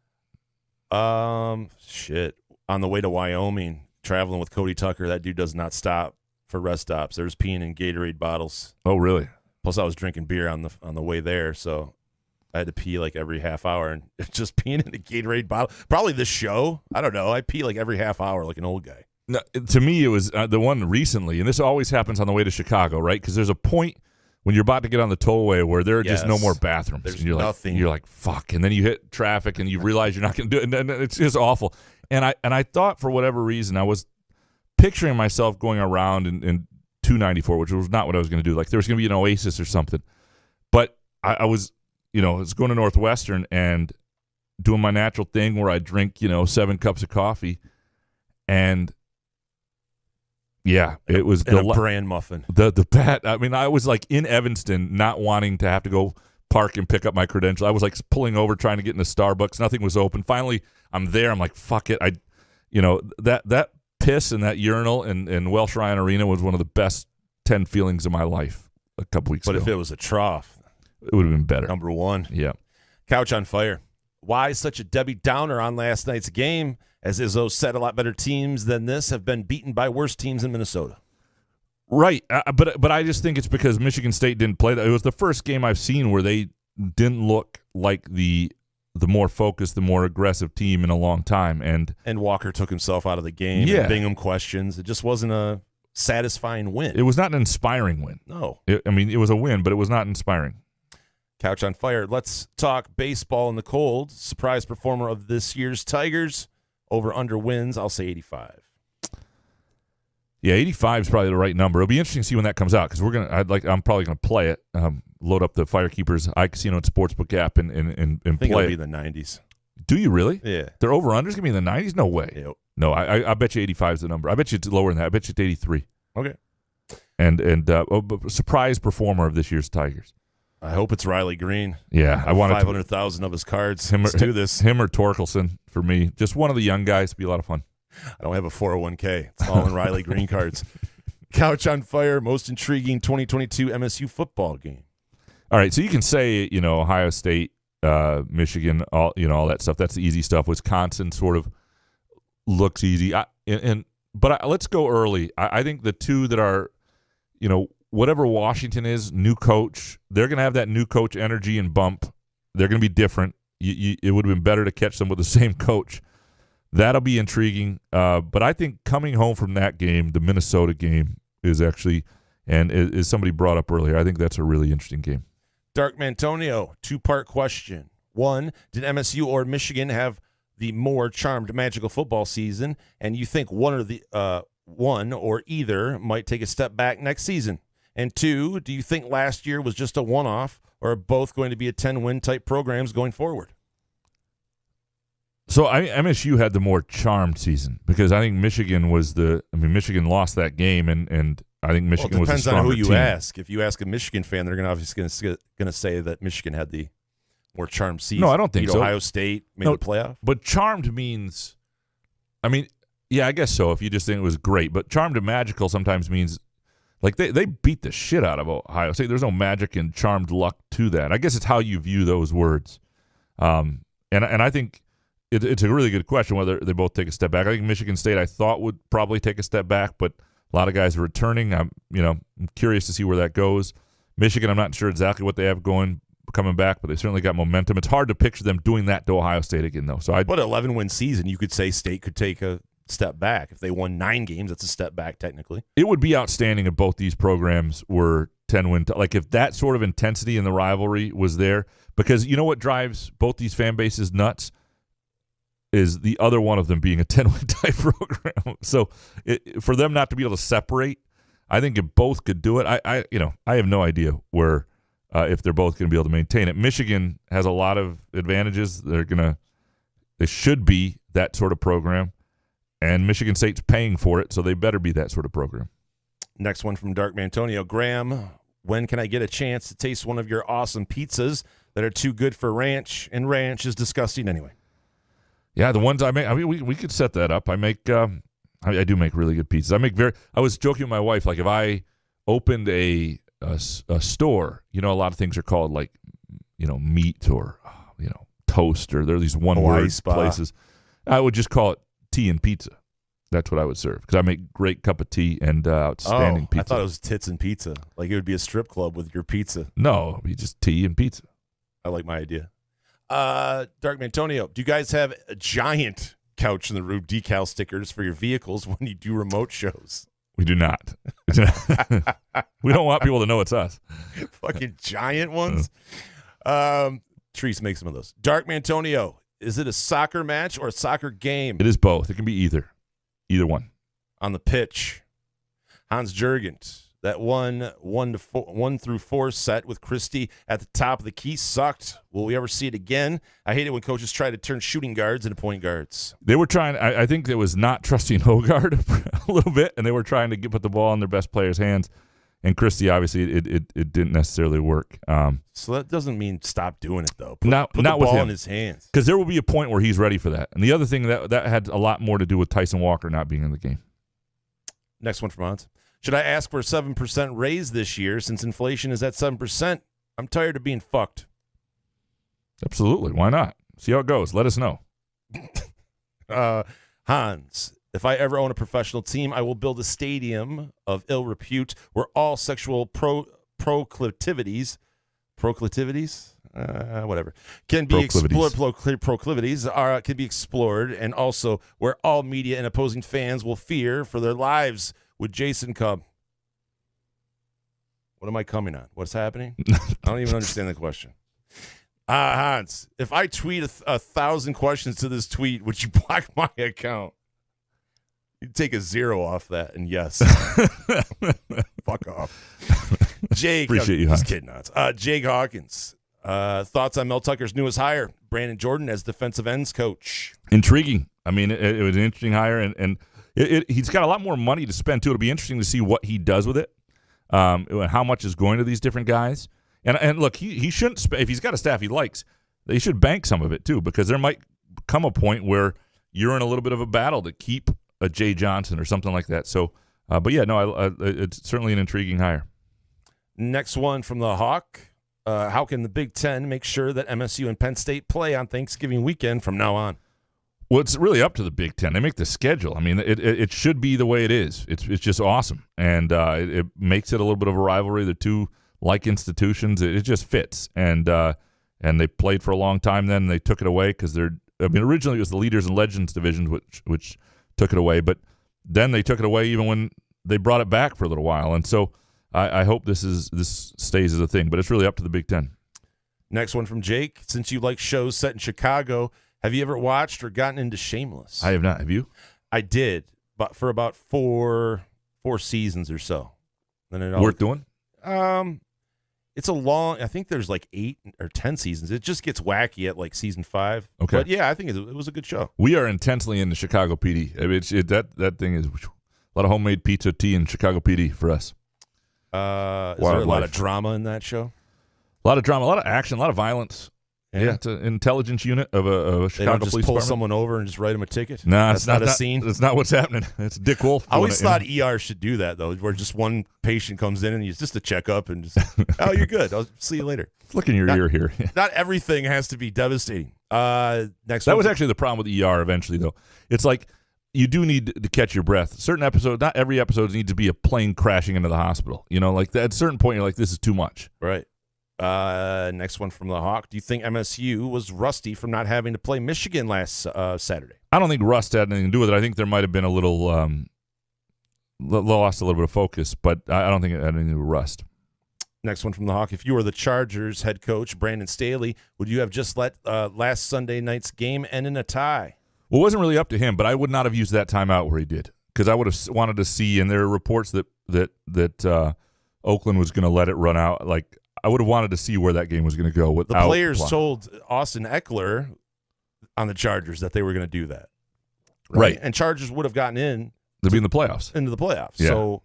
Shit. On the way to Wyoming, traveling with Cody Tucker, that dude does not stop for rest stops. There's peeing in Gatorade bottles. Oh, really? Plus, I was drinking beer on the way there, so I had to pee like every half hour, and just peeing in a Gatorade bottle. Probably this show. I don't know. I pee like every half hour like an old guy. No, to me, it was the one recently, and this always happens on the way to Chicago, right? Because there's a point when you're about to get on the tollway where there are just no more bathrooms. There's and you're nothing. You're like, fuck. And then you hit traffic, and you realize you're not going to do it, and it's just awful. And I thought for whatever reason, I was picturing myself going around in 294, which was not what I was going to do. Like there was going to be an Oasis or something. But I was, I was going to Northwestern and doing my natural thing where I drink, 7 cups of coffee. And yeah, it was and a bran muffin. The bat. I mean, I was like in Evanston, not wanting to have to go park and pick up my credential. I was like pulling over, trying to get into Starbucks. Nothing was open. Finally, I'm there. I'm like, fuck it. That piss in that urinal in Welsh Ryan Arena was one of the best 10 feelings of my life a couple weeks ago. But if it was a trough, it would have been better. Number one. Yeah. Couch on fire. Why such a Debbie Downer on last night's game? As Izzo said, a lot better teams than this have been beaten by worse teams in Minnesota. Right, but I just think it's because Michigan State didn't play that. It was the first game I've seen where they didn't look like the more focused, the more aggressive team in a long time. And Walker took himself out of the game. Yeah. And Bingham questions. It just wasn't a satisfying win. It was not an inspiring win. No. It was a win, but it was not inspiring. Couch on fire. Let's talk baseball in the cold. Surprise performer of this year's Tigers. Over under wins, I'll say 85. Yeah, 85 is probably the right number. It'll be interesting to see when that comes out because I'm probably gonna play it. Load up the Firekeepers iCasino and Sportsbook app and I think play it'll be it. in the 90s. Do you really? Yeah. Their over unders gonna be in the 90s? No way. Yep. No, I bet you 85 is the number. I bet you it's lower than that. I bet you it's 83. Okay. And surprise performer of this year's Tigers. I hope it's Riley Green. Yeah, I want 500,000 of his cards. Let's do this. Him or Torkelson for me. Just one of the young guys. Be a lot of fun. I don't have a 401k. It's all in Riley Green cards. Couch on fire. Most intriguing 2022 MSU football game. All right, so you can say Ohio State, Michigan, all that stuff. That's the easy stuff. Wisconsin sort of looks easy. But let's go early. I think the two that are, whatever Washington is, new coach, they're going to have that new coach energy and bump. They're going to be different. It would have been better to catch them with the same coach. That'll be intriguing. But I think coming home from that game, the Minnesota game, is actually, and as somebody brought up earlier, I think that's a really interesting game. Dark Mantonio, 2-part question. 1, did MSU or Michigan have the more charmed magical football season? And you think one or either might take a step back next season? And 2, do you think last year was just a one-off, or are both going to be a 10-win type programs going forward? So MSU had the more charmed season because I think Michigan Michigan lost that game, and I think Michigan was a stronger team. It depends on who you team. ask. If you ask a Michigan fan, they're obviously going to say that Michigan had the more charmed season. No, I don't think Beat so. Ohio State made the playoff. But charmed means, yeah, I guess so if you just think it was great. But charmed and magical sometimes means, like, they beat the shit out of Ohio State. There's no magic and charmed luck to that. I guess it's how you view those words. And I think it's a really good question whether they both take a step back. I think Michigan State I thought would probably take a step back, but a lot of guys are returning. I'm curious to see where that goes. Michigan, I'm not sure exactly what they have coming back, but they certainly got momentum. It's hard to picture them doing that to Ohio State again, though. So But an 11-win season, you could say State could take a step back. If they won 9 games, that's a step back technically. It would be outstanding if both these programs were 10-win. Like if that sort of intensity in the rivalry was there, because you know what drives both these fan bases nuts is the other one of them being a 10-win type program. So for them not to be able to separate, I think if both could do it, I have no idea where if they're both going to be able to maintain it. Michigan has a lot of advantages. They should be that sort of program, and Michigan State's paying for it, so they better be that sort of program. Next one from Dark Mantonio. Graham, when can I get a chance to taste one of your awesome pizzas that are too good for ranch, and ranch is disgusting anyway. Yeah, the ones I make. I mean, we could set that up. I make. I do make really good pizzas. I was joking with my wife. Like if I opened a store, a lot of things are called like, meat or toast, or there are these one word places. I would just call it tea and pizza. That's what I would serve because I make great cup of tea and outstanding pizza. I thought it was tits and pizza. Like it would be a strip club with your pizza. No, it'd be just tea and pizza. I like my idea. Dark Mantonio, do you guys have a giant couch in the roof decal stickers for your vehicles when you do remote shows? We do not. We don't want people to know it's us. Fucking giant ones. Treese makes some of those. Dark Mantonio, is it a soccer match or a soccer game? It is both. It can be either one. On the pitch, Hans Jurgens, that 1 through 4 set with Christie at the top of the key sucked. Will we ever see it again? I hate it when coaches try to turn shooting guards into point guards. They were trying. I think it was not trusting Hogard a little bit, and they were trying to put the ball in their best player's hands. And Christie, obviously, it didn't necessarily work. So that doesn't mean stop doing it, though. Not the with ball him. in his hands. Because there will be a point where he's ready for that. And the other thing, that had a lot more to do with Tyson Walker not being in the game. Next one from Hans. Should I ask for a 7% raise this year since inflation is at 7%? I'm tired of being fucked. Absolutely. Why not? See how it goes. Let us know. Hans, if I ever own a professional team, I will build a stadium of ill repute where all sexual proclivities, whatever, can be explored. Proclivities can be explored, and also where all media and opposing fans will fear for their lives. Would Jason come? What am I coming on? What's happening? I don't even understand the question. Hans, if I tweet 1,000 questions to this tweet, would you block my account? You'd take a 0 off that, and yes. Fuck off. Jake. Appreciate you, Just Hans. kidding, Hans. Jake Hawkins. Thoughts on Mel Tucker's newest hire, Brandon Jordan, as defensive ends coach? Intriguing. I mean, it was an interesting hire, and he's got a lot more money to spend, too. It'll be interesting to see what he does with it, how much is going to these different guys. And look, he shouldn't if he's got a staff he likes, they should bank some of it, too, because there might come a point where you're in a little bit of a battle to keep a Jay Johnson or something like that. So, but yeah, no, it's certainly an intriguing hire. Next one from the Hawk. How can the Big Ten make sure that MSU and Penn State play on Thanksgiving weekend from now on? Well, it's really up to the Big Ten. They make the schedule. I mean, it should be the way it is. It's just awesome, and it makes it a little bit of a rivalry. The two like institutions, it just fits, and they played for a long time. Then they took it away because originally it was the Leaders and Legends divisions which took it away, but then they took it away even when they brought it back for a little while, and so I hope this stays as a thing. But it's really up to the Big Ten. Next one from Jake. Since you like shows set in Chicago, have you ever watched or gotten into Shameless? I have not. Have you? I did, but for about four seasons or so. Then it Worth doing? It's a long. I think there's like 8 or 10 seasons. It just gets wacky at like season 5. Okay. But yeah, I think it was a good show. We are intensely into Chicago PD. I mean, that thing is a lot of homemade pizza, tea, and Chicago PD for us. Is there a Wildlife. lot of drama in that show? A lot of drama, a lot of action, a lot of violence. Yeah, it's an intelligence unit of a Chicago They don't just police pull department. someone over and just write them a ticket? No, That's not a scene? That's not what's happening. It's Dick Wolf. I always doing it, thought ER should do that, though, where just one patient comes in and he's just a checkup and just, oh, you're good. I'll see you later. Look in your ear here. Not everything has to be devastating. Next That one. was actually the problem with ER eventually, though. It's like you do need to catch your breath. Certain episodes, not every episode needs to be a plane crashing into the hospital. Like at a certain point, you're like, this is too much. Right. Next one from the Hawk. Do you think MSU was rusty from not having to play Michigan last Saturday? I don't think rust had anything to do with it. I think there might have been a little lost a little bit of focus, but I don't think it had anything to do with rust. Next one from the Hawk. If you were the Chargers head coach, Brandon Staley, would you have just let last Sunday night's game end in a tie? Well, it wasn't really up to him, but I would not have used that timeout where he did, because I would have wanted to see, and there are reports that Oakland was going to let it run out. Like, I would have wanted to see where that game was going to go. The players told Austin Eckler on the Chargers that they were going to do that. Right. And Chargers would have gotten in to be in the playoffs. into the playoffs. Yeah. So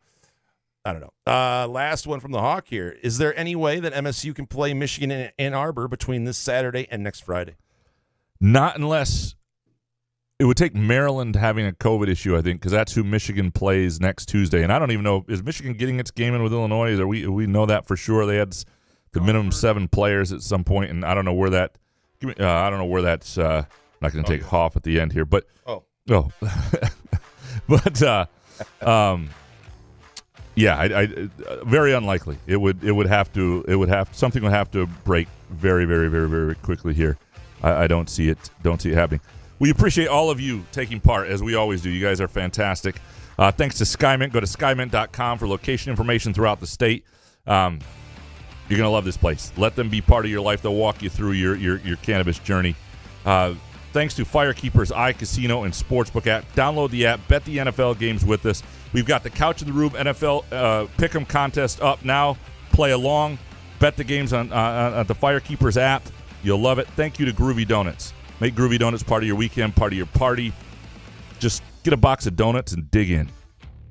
I don't know. Last one from the Hawk here. Is there any way that MSU can play Michigan in Ann Arbor between this Saturday and next Friday? Not unless it would take Maryland having a COVID issue, I think, because that's who Michigan plays next Tuesday. And I don't even know, is Michigan getting its game in with Illinois? We know that for sure. They had the minimum 7 players at some point, and I don't know where that. I don't know where that's. I'm not going to take Hoff at the end here, but but yeah, I very unlikely. It would have something would have to break very, very, very, very quickly here. I don't see it happening. We appreciate all of you taking part, as we always do. You guys are fantastic. Thanks to SkyMint. Go to skymint.com for location information throughout the state. You're going to love this place. Let them be part of your life. They'll walk you through your cannabis journey. Thanks to Firekeepers iCasino and Sportsbook app. Download the app. Bet the NFL games with us. We've got the Couch of the Rube NFL Pick'em contest up now. Play along. Bet the games on the Firekeepers app. You'll love it. Thank you to Groovy Donuts. Make Groovy Donuts part of your weekend, part of your party. Just get a box of donuts and dig in.